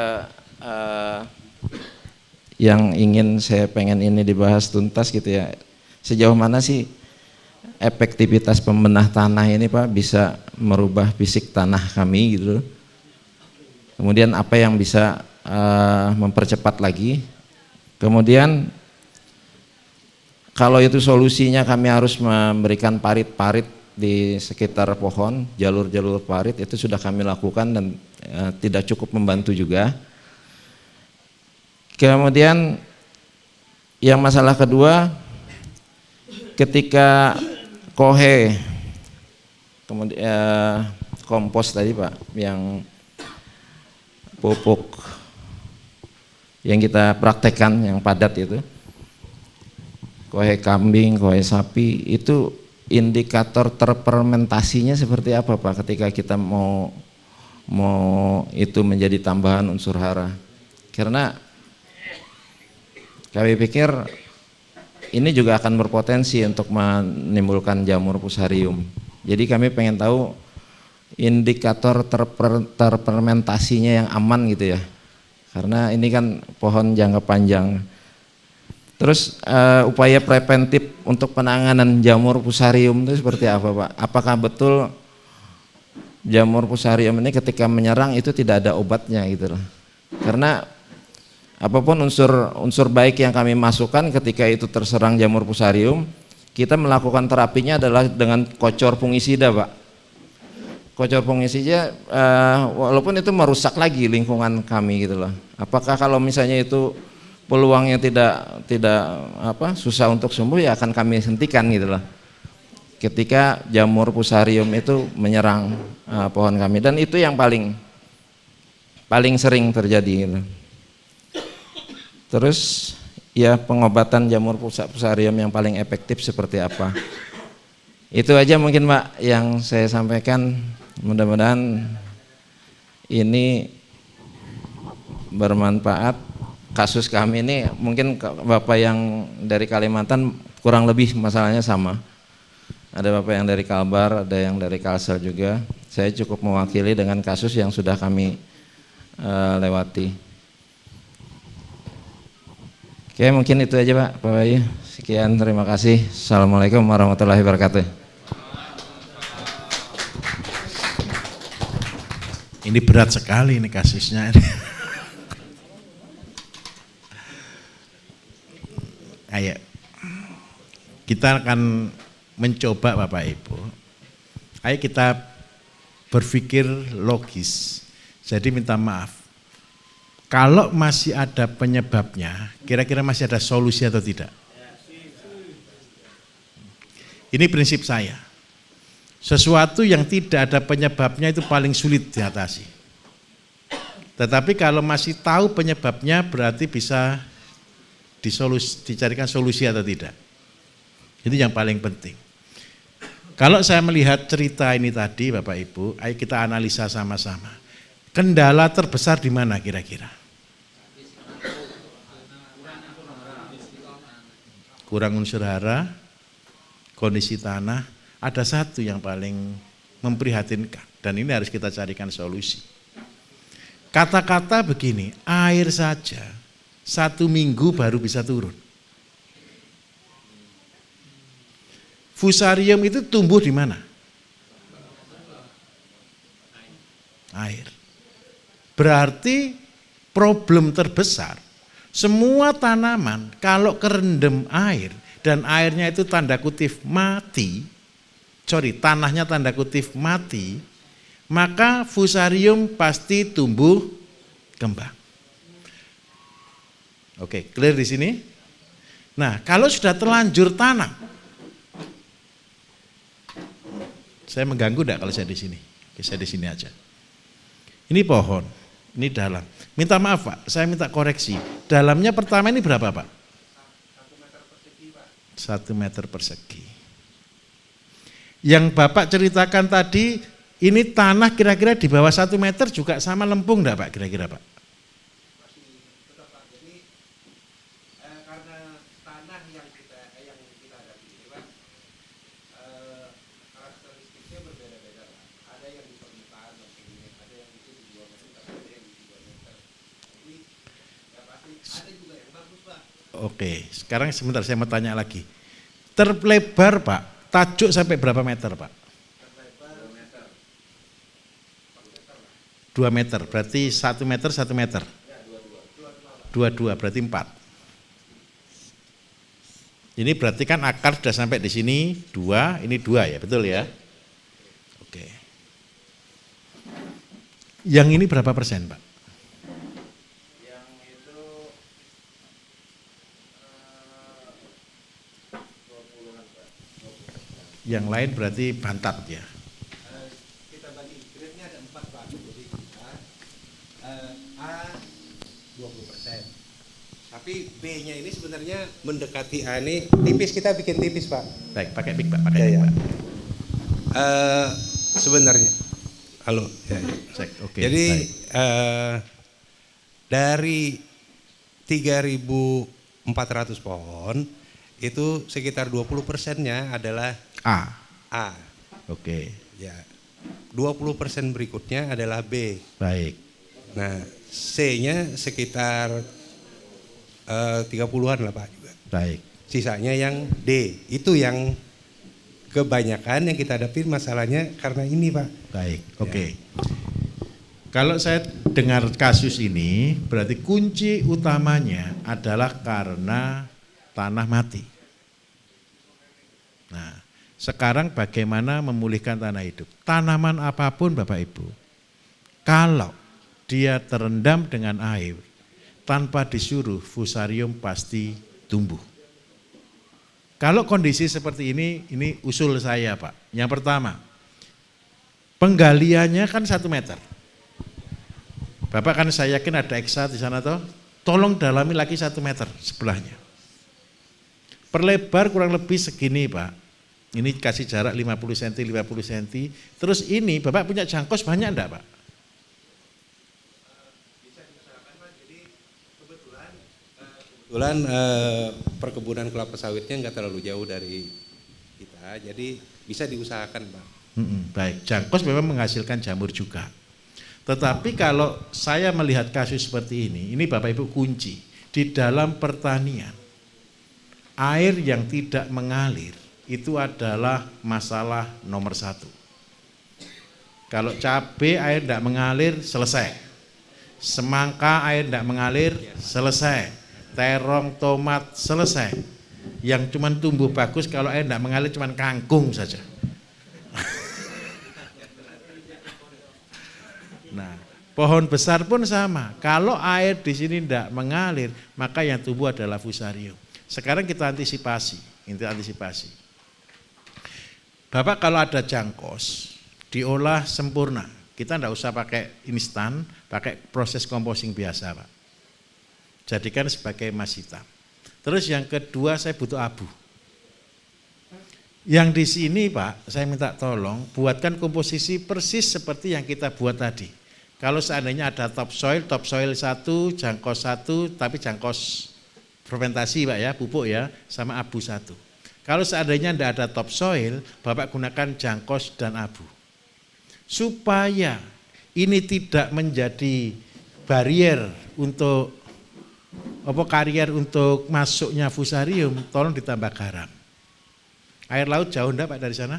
yang saya pengen ini dibahas tuntas gitu ya. Sejauh mana sih efektivitas pembenah tanah ini, Pak, bisa merubah fisik tanah kami gitu. Kemudian apa yang bisa mempercepat lagi. Kemudian kalau itu solusinya kami harus memberikan parit-parit di sekitar pohon, jalur-jalur parit itu sudah kami lakukan dan tidak cukup membantu juga. Kemudian yang masalah kedua, ketika kohe, kemudian kompos tadi Pak, yang pupuk yang kita praktekkan yang padat itu, kohe kambing, kohe sapi, itu indikator terfermentasinya seperti apa Pak ketika kita mau itu menjadi tambahan unsur hara? Karena kami pikir ini juga akan berpotensi untuk menimbulkan jamur fusarium. Jadi kami pengen tahu indikator terfermentasinya yang aman gitu ya. Karena ini kan pohon jangka panjang. Terus upaya preventif untuk penanganan jamur fusarium itu seperti apa Pak? Apakah betul jamur fusarium ini ketika menyerang itu tidak ada obatnya gitu loh? Karena apapun unsur baik yang kami masukkan ketika itu terserang jamur fusarium, kita melakukan terapinya adalah dengan kocor fungisida Pak. Kocor fungisida walaupun itu merusak lagi lingkungan kami gitu loh. Apakah kalau misalnya itu peluangnya tidak susah untuk sembuh, ya akan kami hentikan gitu loh. Ketika jamur fusarium itu menyerang pohon kami, dan itu yang paling sering terjadi gitu. Terus ya pengobatan jamur fusarium yang paling efektif seperti apa? Itu aja mungkin Pak yang saya sampaikan. Mudah-mudahan ini bermanfaat. Kasus kami ini mungkin Bapak yang dari Kalimantan kurang lebih masalahnya sama. Ada Bapak yang dari Kalbar, ada yang dari Kalsel juga. Saya cukup mewakili dengan kasus yang sudah kami lewati. Oke, mungkin itu aja Pak Bayu. Sekian, terima kasih. Assalamualaikum warahmatullahi wabarakatuh. Ini berat sekali ini kasusnya. Ayo, kita akan mencoba Bapak Ibu. Ayo kita berpikir logis. Jadi minta maaf. Kalau masih ada penyebabnya, kira-kira masih ada solusi atau tidak? Ini prinsip saya. Sesuatu yang tidak ada penyebabnya itu paling sulit diatasi. Tetapi kalau masih tahu penyebabnya berarti bisa dicarikan solusi atau tidak. Itu yang paling penting. Kalau saya melihat cerita ini tadi Bapak Ibu, ayo kita analisa sama-sama. Kendala terbesar di mana kira-kira? Kurang unsur hara, kondisi tanah, ada satu yang paling memprihatinkan dan ini harus kita carikan solusi. Kata-kata begini, air saja 1 minggu baru bisa turun. Fusarium itu tumbuh di mana? Air. Berarti problem terbesar, semua tanaman kalau kerendam air dan airnya itu tanda kutip mati, tanahnya tanda kutip mati, maka fusarium pasti tumbuh kembang. Oke, clear di sini? Nah, kalau sudah terlanjur tanam, saya mengganggu enggak kalau saya di sini? Oke, saya di sini aja. Ini pohon, ini dalam. Minta maaf Pak, saya minta koreksi. Dalamnya pertama ini berapa Pak? 1 meter persegi. Yang Bapak ceritakan tadi, ini tanah kira-kira di bawah 1 meter juga sama lempung enggak Pak kira-kira Pak? Oke, sekarang sebentar saya mau tanya lagi. Terlebar Pak, tajuk sampai berapa meter Pak? 2 meter, berarti 1 meter 1 meter. 2 berarti 4. Ini berarti kan akar sudah sampai di sini 2, ini 2 ya, betul ya? Oke. Yang ini berapa persen Pak? yang lain berarti bantat ya. Kita bagi grade-nya ada 4 Pak. Jadi A 20%. Tapi B-nya ini sebenarnya mendekati A ini tipis, kita bikin tipis Pak. Baik, pakai mic Pak, pakai mic Ya, ya. Pak. Sebenarnya, halo. Ya, ya. Cek, oke. Jadi baik. dari 3.400 pohon itu sekitar 20%-nya adalah A. A. Oke. Ya. 20% berikutnya adalah B. Baik. Nah, C-nya sekitar 30-an lah Pak juga. Baik. Sisanya yang D. Itu yang kebanyakan yang kita hadapi masalahnya karena ini Pak. Baik. Oke. Kalau saya dengar kasus ini, berarti kunci utamanya adalah karena tanah mati. Nah, sekarang bagaimana memulihkan tanah hidup? Tanaman apapun Bapak Ibu, kalau dia terendam dengan air, tanpa disuruh, fusarium pasti tumbuh. Kalau kondisi seperti ini usul saya Pak. Yang pertama, penggaliannya kan 1 meter. Bapak kan saya yakin ada eksa di sana toh, tolong dalami lagi 1 meter sebelahnya. Perlebar kurang lebih segini Pak, ini kasih jarak 50 cm, 50 cm, terus ini Bapak punya jangkos banyak enggak Pak? Kebetulan perkebunan kelapa sawitnya nggak terlalu jauh dari kita, jadi bisa diusahakan Pak. Baik, jangkos memang menghasilkan jamur juga. Tetapi kalau saya melihat kasus seperti ini Bapak Ibu kunci di dalam pertanian. Air yang tidak mengalir itu adalah masalah nomor 1. Kalau cabai air tidak mengalir selesai. Semangka air tidak mengalir selesai. Terong, tomat selesai. Yang cuman tumbuh bagus kalau air tidak mengalir cuman kangkung saja. Nah, pohon besar pun sama. Kalau air di sini tidak mengalir, maka yang tumbuh adalah fusarium. Sekarang kita antisipasi. Bapak kalau ada jangkos, diolah sempurna. Kita tidak usah pakai instan, pakai proses composting biasa Pak. Jadikan sebagai emas hitam. Terus yang kedua saya butuh abu. Yang di sini Pak, saya minta tolong buatkan komposisi persis seperti yang kita buat tadi. Kalau seandainya ada topsoil 1, jangkos 1, tapi jangkos fermentasi Pak ya, pupuk ya, sama abu 1. Kalau seandainya tidak ada topsoil, Bapak gunakan jangkos dan abu. Supaya ini tidak menjadi barrier untuk karier untuk masuknya fusarium, tolong ditambah garam. Air laut jauh enggak Pak dari sana?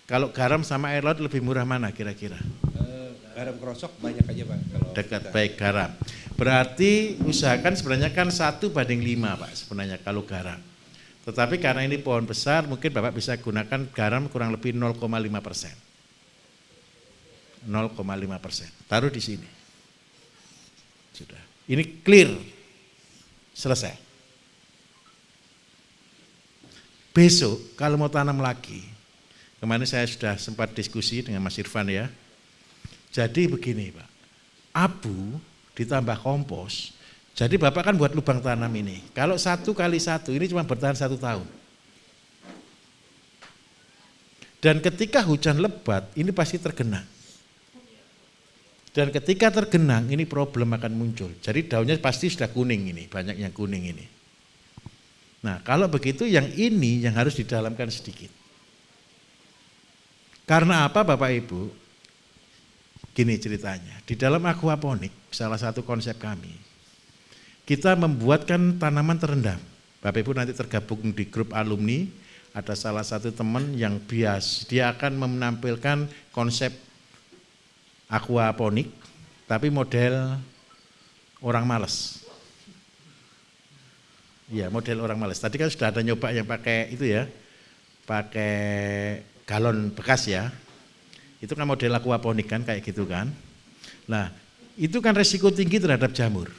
Kalau garam sama air laut lebih murah mana kira-kira? Garam krosok banyak aja Pak. Kalau Dekat, kita. baik garam. Berarti usahakan sebenarnya kan 1:5 Pak sebenarnya kalau garam. Tetapi karena ini pohon besar mungkin Bapak bisa gunakan garam kurang lebih 0,5%. 0,5%. Taruh di sini. Sudah. Ini clear. Selesai. Besok kalau mau tanam lagi, kemarin saya sudah sempat diskusi dengan Mas Irfan ya. Jadi begini Pak, abu ditambah kompos, jadi Bapak kan buat lubang tanam ini, kalau 1 kali 1 ini cuma bertahan 1 tahun. Dan ketika hujan lebat ini pasti tergenang. Dan ketika tergenang ini problem akan muncul, jadi daunnya pasti sudah kuning ini, banyak yang kuning ini. Nah kalau begitu yang ini yang harus didalamkan sedikit. Karena apa Bapak Ibu? Gini ceritanya, di dalam aquaponik salah satu konsep kami, kita membuatkan tanaman terendam. Bapak Ibu nanti tergabung di grup alumni, ada salah satu teman yang bias, dia akan menampilkan konsep aquaponik, tapi model orang malas. Iya model orang malas. Tadi kan sudah ada nyoba yang pakai itu ya, pakai galon bekas ya. Itu kan model aquaponik kan kayak gitu kan. Nah itu kan resiko tinggi terhadap jamur.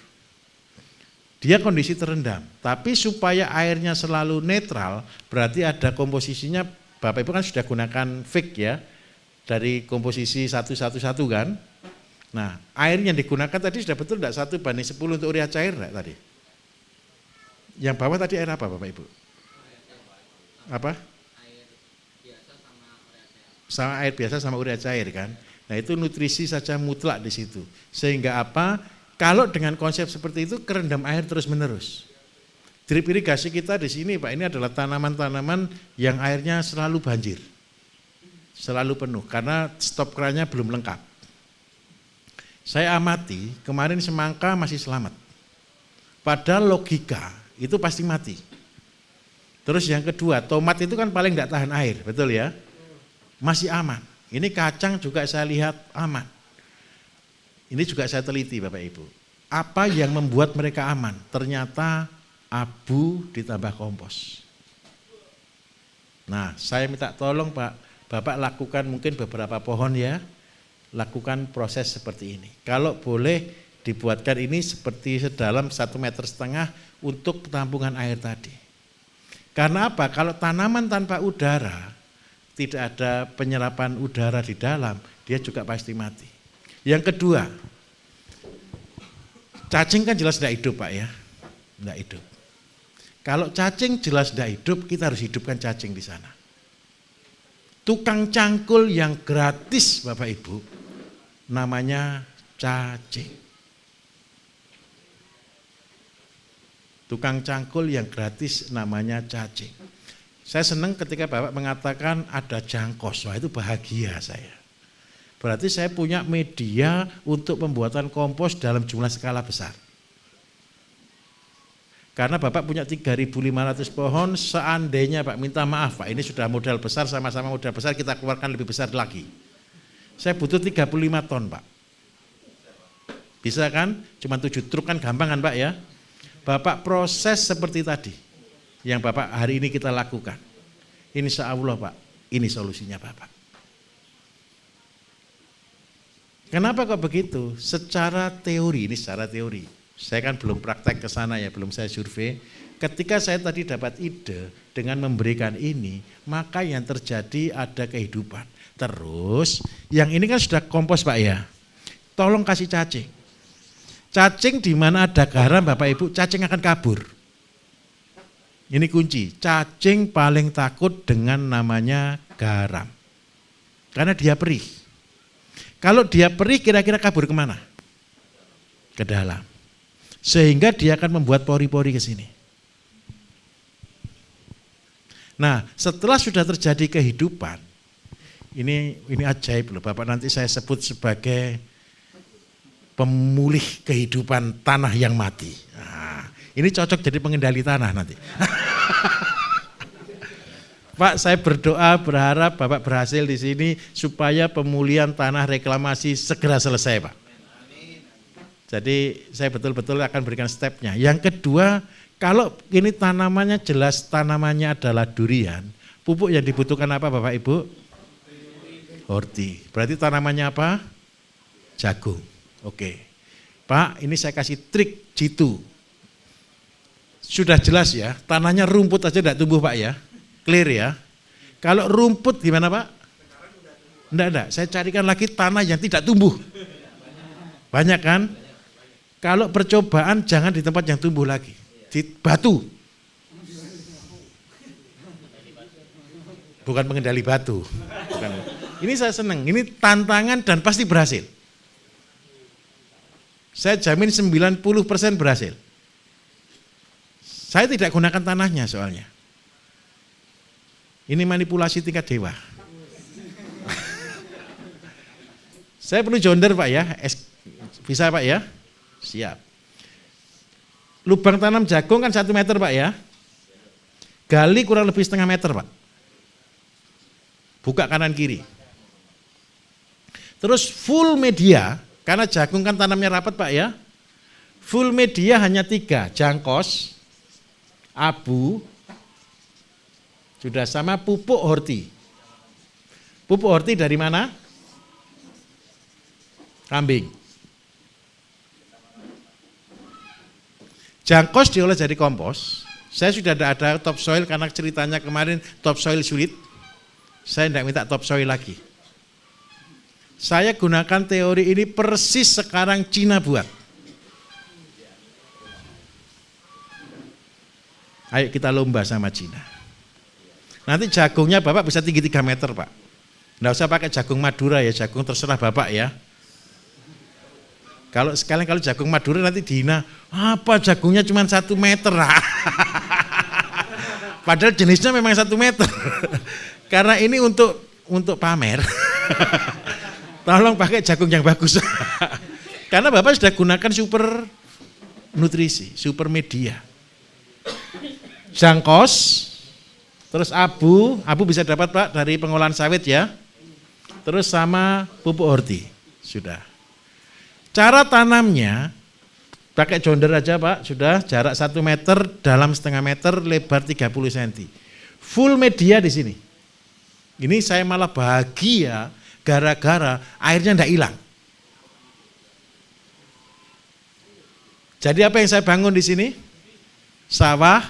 dia kondisi terendam. Tapi supaya airnya selalu netral, berarti ada komposisinya, Bapak Ibu kan sudah gunakan fig ya, dari komposisi 1-1-1 kan. Nah, air yang digunakan tadi sudah betul enggak 1:10 untuk urea cair enggak tadi? Yang bawah tadi air apa Bapak Ibu? Apa? Sama air biasa sama urea cair kan. Nah, itu nutrisi saja mutlak di situ. Sehingga apa? Kalau dengan konsep seperti itu kerendam air terus-menerus. Drip irigasi kita di sini Pak, ini adalah tanaman-tanaman yang airnya selalu banjir. Selalu penuh karena stop kerannya belum lengkap. Saya amati, kemarin semangka masih selamat. Padahal logika itu pasti mati. Terus yang kedua, tomat itu kan paling tidak tahan air, betul ya? Masih aman. Ini kacang juga saya lihat aman. Ini juga saya teliti Bapak Ibu. Apa yang membuat mereka aman? Ternyata abu ditambah kompos. Nah, saya minta tolong Pak, Bapak lakukan mungkin beberapa pohon ya, lakukan proses seperti ini. Kalau boleh dibuatkan ini seperti sedalam 1,5 meter untuk penampungan air tadi. Karena apa? Kalau tanaman tanpa udara, tidak ada penyerapan udara di dalam, dia juga pasti mati. Yang kedua, cacing kan jelas tidak hidup Pak ya, tidak hidup. Kalau cacing jelas tidak hidup, kita harus hidupkan cacing di sana. Tukang cangkul yang gratis Bapak Ibu, namanya cacing. Tukang cangkul yang gratis namanya cacing. Saya senang ketika Bapak mengatakan ada jangkos, wah itu bahagia saya. Berarti saya punya media untuk pembuatan kompos dalam jumlah skala besar. Karena Bapak punya 3.500 pohon, seandainya Pak minta maaf Pak, ini sudah modal besar, sama-sama modal besar, kita keluarkan lebih besar lagi. Saya butuh 35 ton Pak. Bisa kan? Cuma 7 truk kan gampang kan Pak ya? Bapak proses seperti tadi, yang Bapak hari ini kita lakukan. Insya Allah Pak, ini solusinya Bapak. Kenapa kok begitu? Secara teori, ini secara teori. Saya kan belum praktek ke sana ya, belum saya survei. Ketika saya tadi dapat ide dengan memberikan ini, maka yang terjadi ada kehidupan. Terus, yang ini kan sudah kompos Pak ya. Tolong kasih cacing. Cacing di mana ada garam Bapak Ibu, cacing akan kabur. Ini kunci, cacing paling takut dengan namanya garam. Karena dia perih. Kalau dia perih kira-kira kabur kemana? Ke dalam. Sehingga dia akan membuat pori-pori ke sini. Nah, setelah sudah terjadi kehidupan, ini ajaib loh, Bapak nanti saya sebut sebagai pemulih kehidupan tanah yang mati. Nah, ini cocok jadi pengendali tanah nanti. Pak, saya berdoa, berharap Bapak berhasil di sini supaya pemulihan tanah reklamasi segera selesai, Pak. Jadi saya betul-betul akan berikan stepnya. Yang kedua, kalau ini tanamannya jelas tanamannya adalah durian, pupuk yang dibutuhkan apa Bapak Ibu? Horti. Berarti tanamannya apa? Jagung. Oke. Pak, ini saya kasih trik jitu. Sudah jelas ya, tanahnya rumput aja tidak tumbuh Pak ya. Clear ya. Kalau rumput gimana Pak? Enggak. Saya carikan lagi tanah yang tidak tumbuh. Banyak kan? Kalau percobaan jangan di tempat yang tumbuh lagi. Di batu. Bukan pengendali batu. Bukan. Ini saya senang. Ini tantangan dan pasti berhasil. Saya jamin 90% berhasil. Saya tidak gunakan tanahnya soalnya. Ini manipulasi tingkat dewa. Saya perlu jonder Pak ya. Bisa Pak ya? Siap. Lubang tanam jagung kan 1 meter Pak ya. Gali kurang lebih setengah meter Pak. Buka kanan kiri. Terus full media, karena jagung kan tanamnya rapat Pak ya. Full media hanya 3, jangkos, abu, sudah sama pupuk horti. Pupuk horti dari mana? Kambing. Jangkos diolah jadi kompos. Saya sudah ada topsoil karena ceritanya kemarin topsoil sulit. Saya tidak minta topsoil lagi. Saya gunakan teori ini persis sekarang Cina buat. Ayo kita lomba sama Cina. Nanti jagungnya Bapak bisa tinggi 3 meter Pak. Nggak usah pakai jagung Madura ya, jagung terserah Bapak ya. Kalau jagung Madura nanti dihina, apa jagungnya cuma 1 meter. Padahal jenisnya memang 1 meter. Karena ini untuk pamer. Tolong pakai jagung yang bagus. Karena Bapak sudah gunakan super nutrisi, super media. Jangkos, terus abu bisa dapat Pak dari pengolahan sawit ya. Terus sama pupuk horti, sudah. Cara tanamnya pakai jonder aja Pak, sudah jarak 1 meter, dalam setengah meter, lebar 30 cm. Full media di sini. Ini saya malah bahagia gara-gara airnya enggak hilang. Jadi apa yang saya bangun di sini? Sawah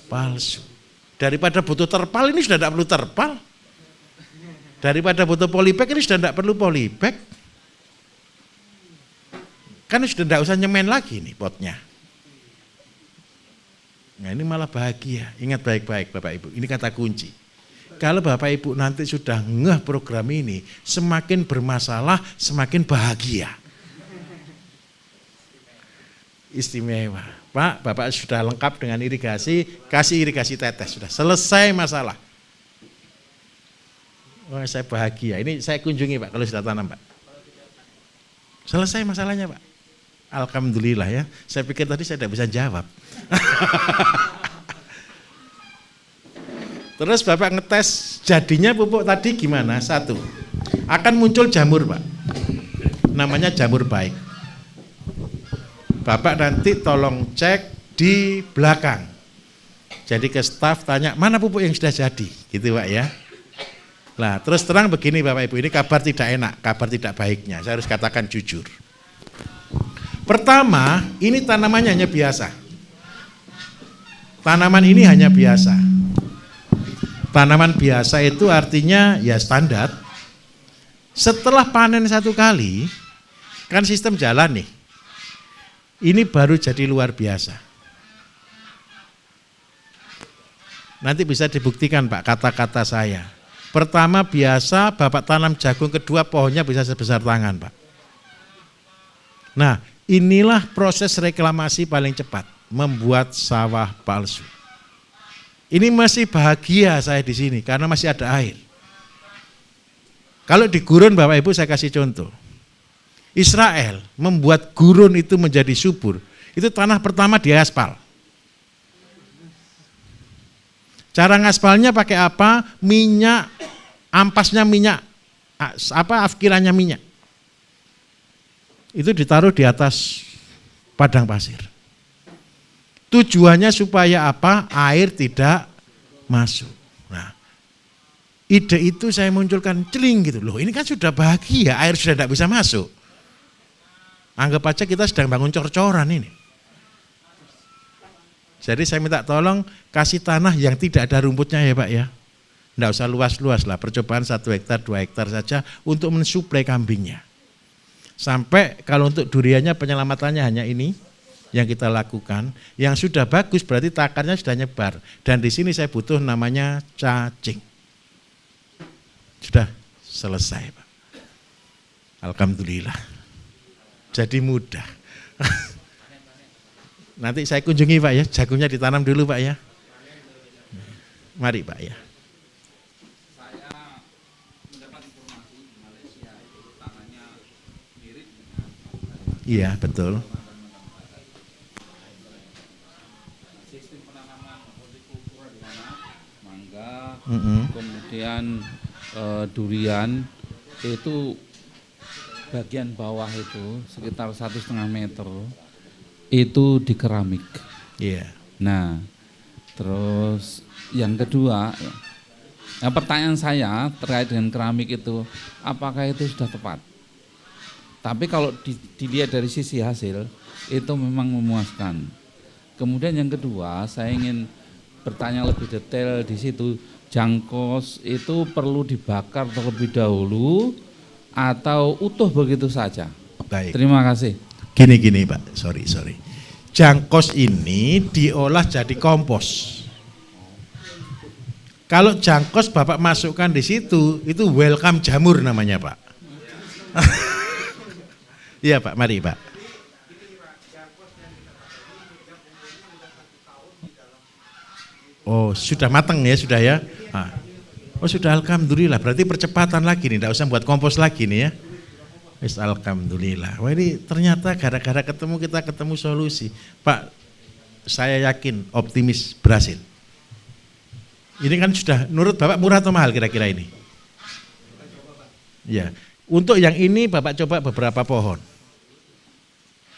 palsu. Daripada butuh terpal ini sudah tidak perlu terpal. Daripada butuh polybag ini sudah tidak perlu polybag. Kan sudah tidak usah nyemen lagi nih potnya. Nah ini malah bahagia. Ingat baik-baik Bapak Ibu, ini kata kunci. Kalau Bapak Ibu nanti sudah ngeh program ini, semakin bermasalah, semakin bahagia. Istimewa. Pak, Bapak sudah lengkap dengan irigasi, kasih irigasi tetes, sudah selesai masalah. Oh, saya bahagia. Ini saya kunjungi Pak kalau sudah tanam Pak. Selesai masalahnya Pak. Alhamdulillah ya. Saya pikir tadi saya tidak bisa jawab. Terus Bapak ngetes jadinya pupuk tadi gimana? 1. Akan muncul jamur Pak. Namanya jamur baik. Bapak nanti tolong cek di belakang. Jadi ke staf tanya, mana pupuk yang sudah jadi? Gitu Pak ya. Nah terus terang begini Bapak Ibu, ini kabar tidak enak, kabar tidak baiknya. Saya harus katakan jujur. Pertama, ini tanamannya hanya biasa. Tanaman ini hanya biasa. Tanaman biasa itu artinya ya standar. Setelah panen 1 kali, kan sistem jalan nih. Ini baru jadi luar biasa. Nanti bisa dibuktikan Pak kata-kata saya. Pertama biasa, Bapak tanam jagung, kedua pohonnya bisa sebesar tangan Pak. Nah, inilah proses reklamasi paling cepat, membuat sawah palsu. Ini masih bahagia saya di sini karena masih ada air. Kalau di gurun Bapak Ibu saya kasih contoh. Israel membuat gurun itu menjadi subur. Itu tanah pertama diaspal. Cara ngaspalnya pakai apa? Minyak, ampasnya minyak, afkirannya minyak. Itu ditaruh di atas padang pasir. Tujuannya supaya apa? Air tidak masuk. Nah, ide itu saya munculkan celing gitu. Loh ini kan sudah bahagia, air sudah tidak bisa masuk. Anggap aja kita sedang bangun cor-coran ini. Jadi saya minta tolong kasih tanah yang tidak ada rumputnya ya Pak ya. Tidak usah luas-luas lah, percobaan 1 hektar, 2 hektar saja untuk mensuplai kambingnya. Sampai kalau untuk duriannya penyelamatannya hanya ini yang kita lakukan. Yang sudah bagus berarti akarnya sudah nyebar. Dan di sini saya butuh namanya cacing. Sudah selesai Pak. Alhamdulillah. Jadi mudah. Nanti saya kunjungi Pak ya, jagungnya ditanam dulu Pak ya. Mari Pak ya. Iya betul. Sistem penanaman hortikultura di mana mangga, kemudian durian itu bagian bawah itu sekitar 1,5 meter itu di keramik. Iya. Nah, terus yang kedua, pertanyaan saya terkait dengan keramik itu, apakah itu sudah tepat? Tapi kalau dilihat dari sisi hasil, itu memang memuaskan. Kemudian yang kedua, saya ingin bertanya lebih detail di situ. Jangkos itu perlu dibakar terlebih dahulu atau utuh begitu saja? Baik. Terima kasih. Gini Pak, sorry. Jangkos ini diolah jadi kompos. Kalau jangkos Bapak masukkan di situ, itu welcome jamur namanya Pak. Iya Pak, mari Pak. Oh sudah matang ya, sudah ya. Oh sudah, alhamdulillah, berarti percepatan lagi nih, tidak usah buat kompos lagi nih ya. Wis alhamdulillah. Wah ini ternyata gara-gara kita ketemu solusi. Pak, saya yakin optimis berhasil. Ini kan sudah, menurut Bapak murah atau mahal kira-kira ini? Ya, untuk yang ini Bapak coba beberapa pohon.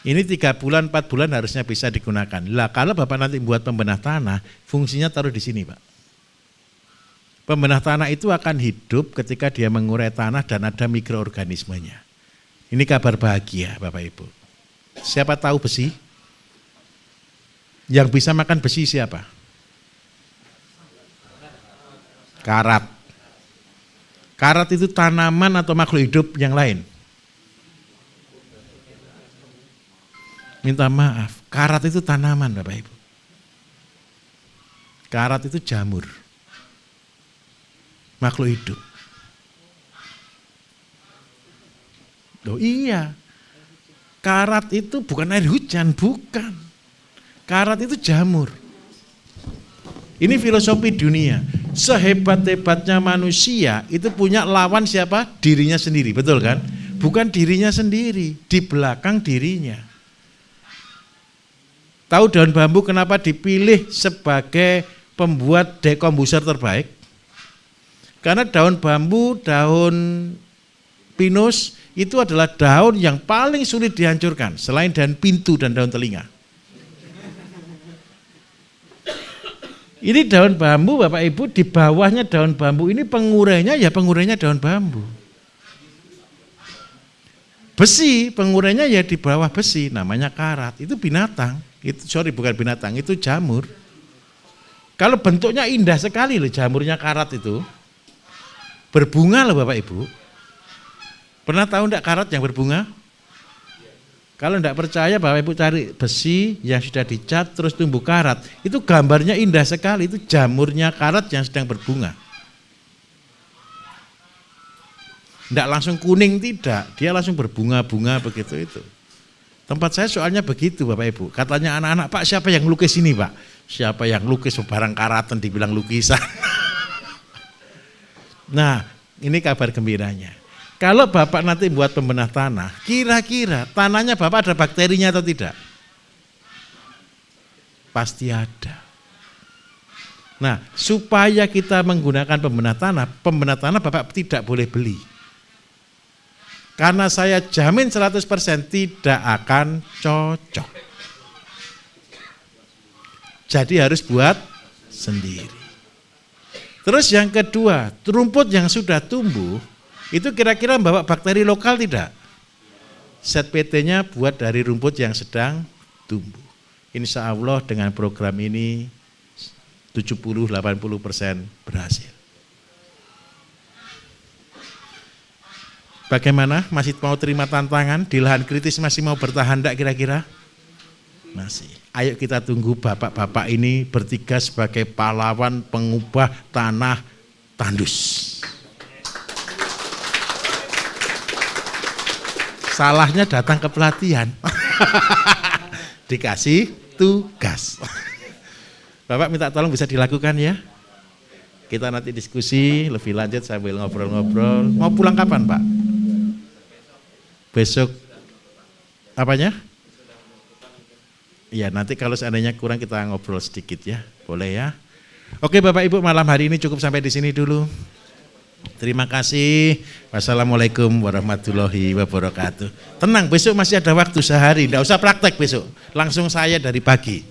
Ini 3 bulan, 4 bulan harusnya bisa digunakan. Lah kalau Bapak nanti buat pembenah tanah, fungsinya taruh di sini Pak. Pembenah tanah itu akan hidup ketika dia mengurai tanah dan ada mikroorganismenya. Ini kabar bahagia Bapak Ibu. Siapa tahu besi? Yang bisa makan besi siapa? Karat. Karat itu tanaman atau makhluk hidup yang lain? Minta maaf, karat itu tanaman Bapak Ibu. Karat itu jamur. Makhluk hidup. Loh iya, karat itu bukan air hujan, bukan. Karat itu jamur. Ini filosofi dunia. Sehebat-hebatnya manusia itu punya lawan siapa? Dirinya sendiri, betul kan? Bukan dirinya sendiri, di belakang dirinya. Tahu daun bambu kenapa dipilih sebagai pembuat dekomposer terbaik? Karena daun bambu, daun pinus itu adalah daun yang paling sulit dihancurkan selain daun pintu dan daun telinga. Ini daun bambu Bapak Ibu, di bawahnya daun bambu ini pengurainya ya pengurainya daun bambu. Besi pengurainya ya di bawah besi, namanya karat. Itu binatang, bukan binatang, itu jamur. Kalau bentuknya indah sekali loh jamurnya karat itu. Berbunga loh Bapak Ibu. Pernah tahu enggak karat yang berbunga? Kalau enggak percaya Bapak Ibu cari besi yang sudah dicat terus tumbuh karat. Itu gambarnya indah sekali, itu jamurnya karat yang sedang berbunga. Enggak langsung kuning, tidak, dia langsung berbunga-bunga begitu itu. Tempat saya soalnya begitu Bapak Ibu. Katanya anak-anak, Pak siapa yang lukis ini Pak? Siapa yang lukis barang karatan dibilang lukisan. Nah ini kabar gembiranya. Kalau Bapak nanti buat pembenah tanah, kira-kira tanahnya Bapak ada bakterinya atau tidak? Pasti ada. Nah supaya kita menggunakan pembenah tanah Bapak tidak boleh beli. Karena saya jamin 100% tidak akan cocok. Jadi harus buat sendiri. Terus yang kedua, rumput yang sudah tumbuh, itu kira-kira membawa bakteri lokal tidak? Set PT-nya buat dari rumput yang sedang tumbuh. Insya Allah dengan program ini 70-80% berhasil. Bagaimana? Masih mau terima tantangan? Di lahan kritis masih mau bertahan enggak kira-kira? Masih. Ayo kita tunggu bapak-bapak ini bertiga sebagai pahlawan pengubah tanah tandus. Salahnya datang ke pelatihan. Dikasih tugas. Bapak minta tolong bisa dilakukan ya. Kita nanti diskusi lebih lanjut sambil ngobrol-ngobrol. Mau pulang kapan Pak? Besok apanya? Ya nanti kalau seandainya kurang kita ngobrol sedikit ya, boleh ya. Oke Bapak Ibu, malam hari ini cukup sampai di sini dulu. Terima kasih. Wassalamualaikum warahmatullahi wabarakatuh. Tenang, besok masih ada waktu sehari, tidak usah praktek besok. Langsung saya dari pagi.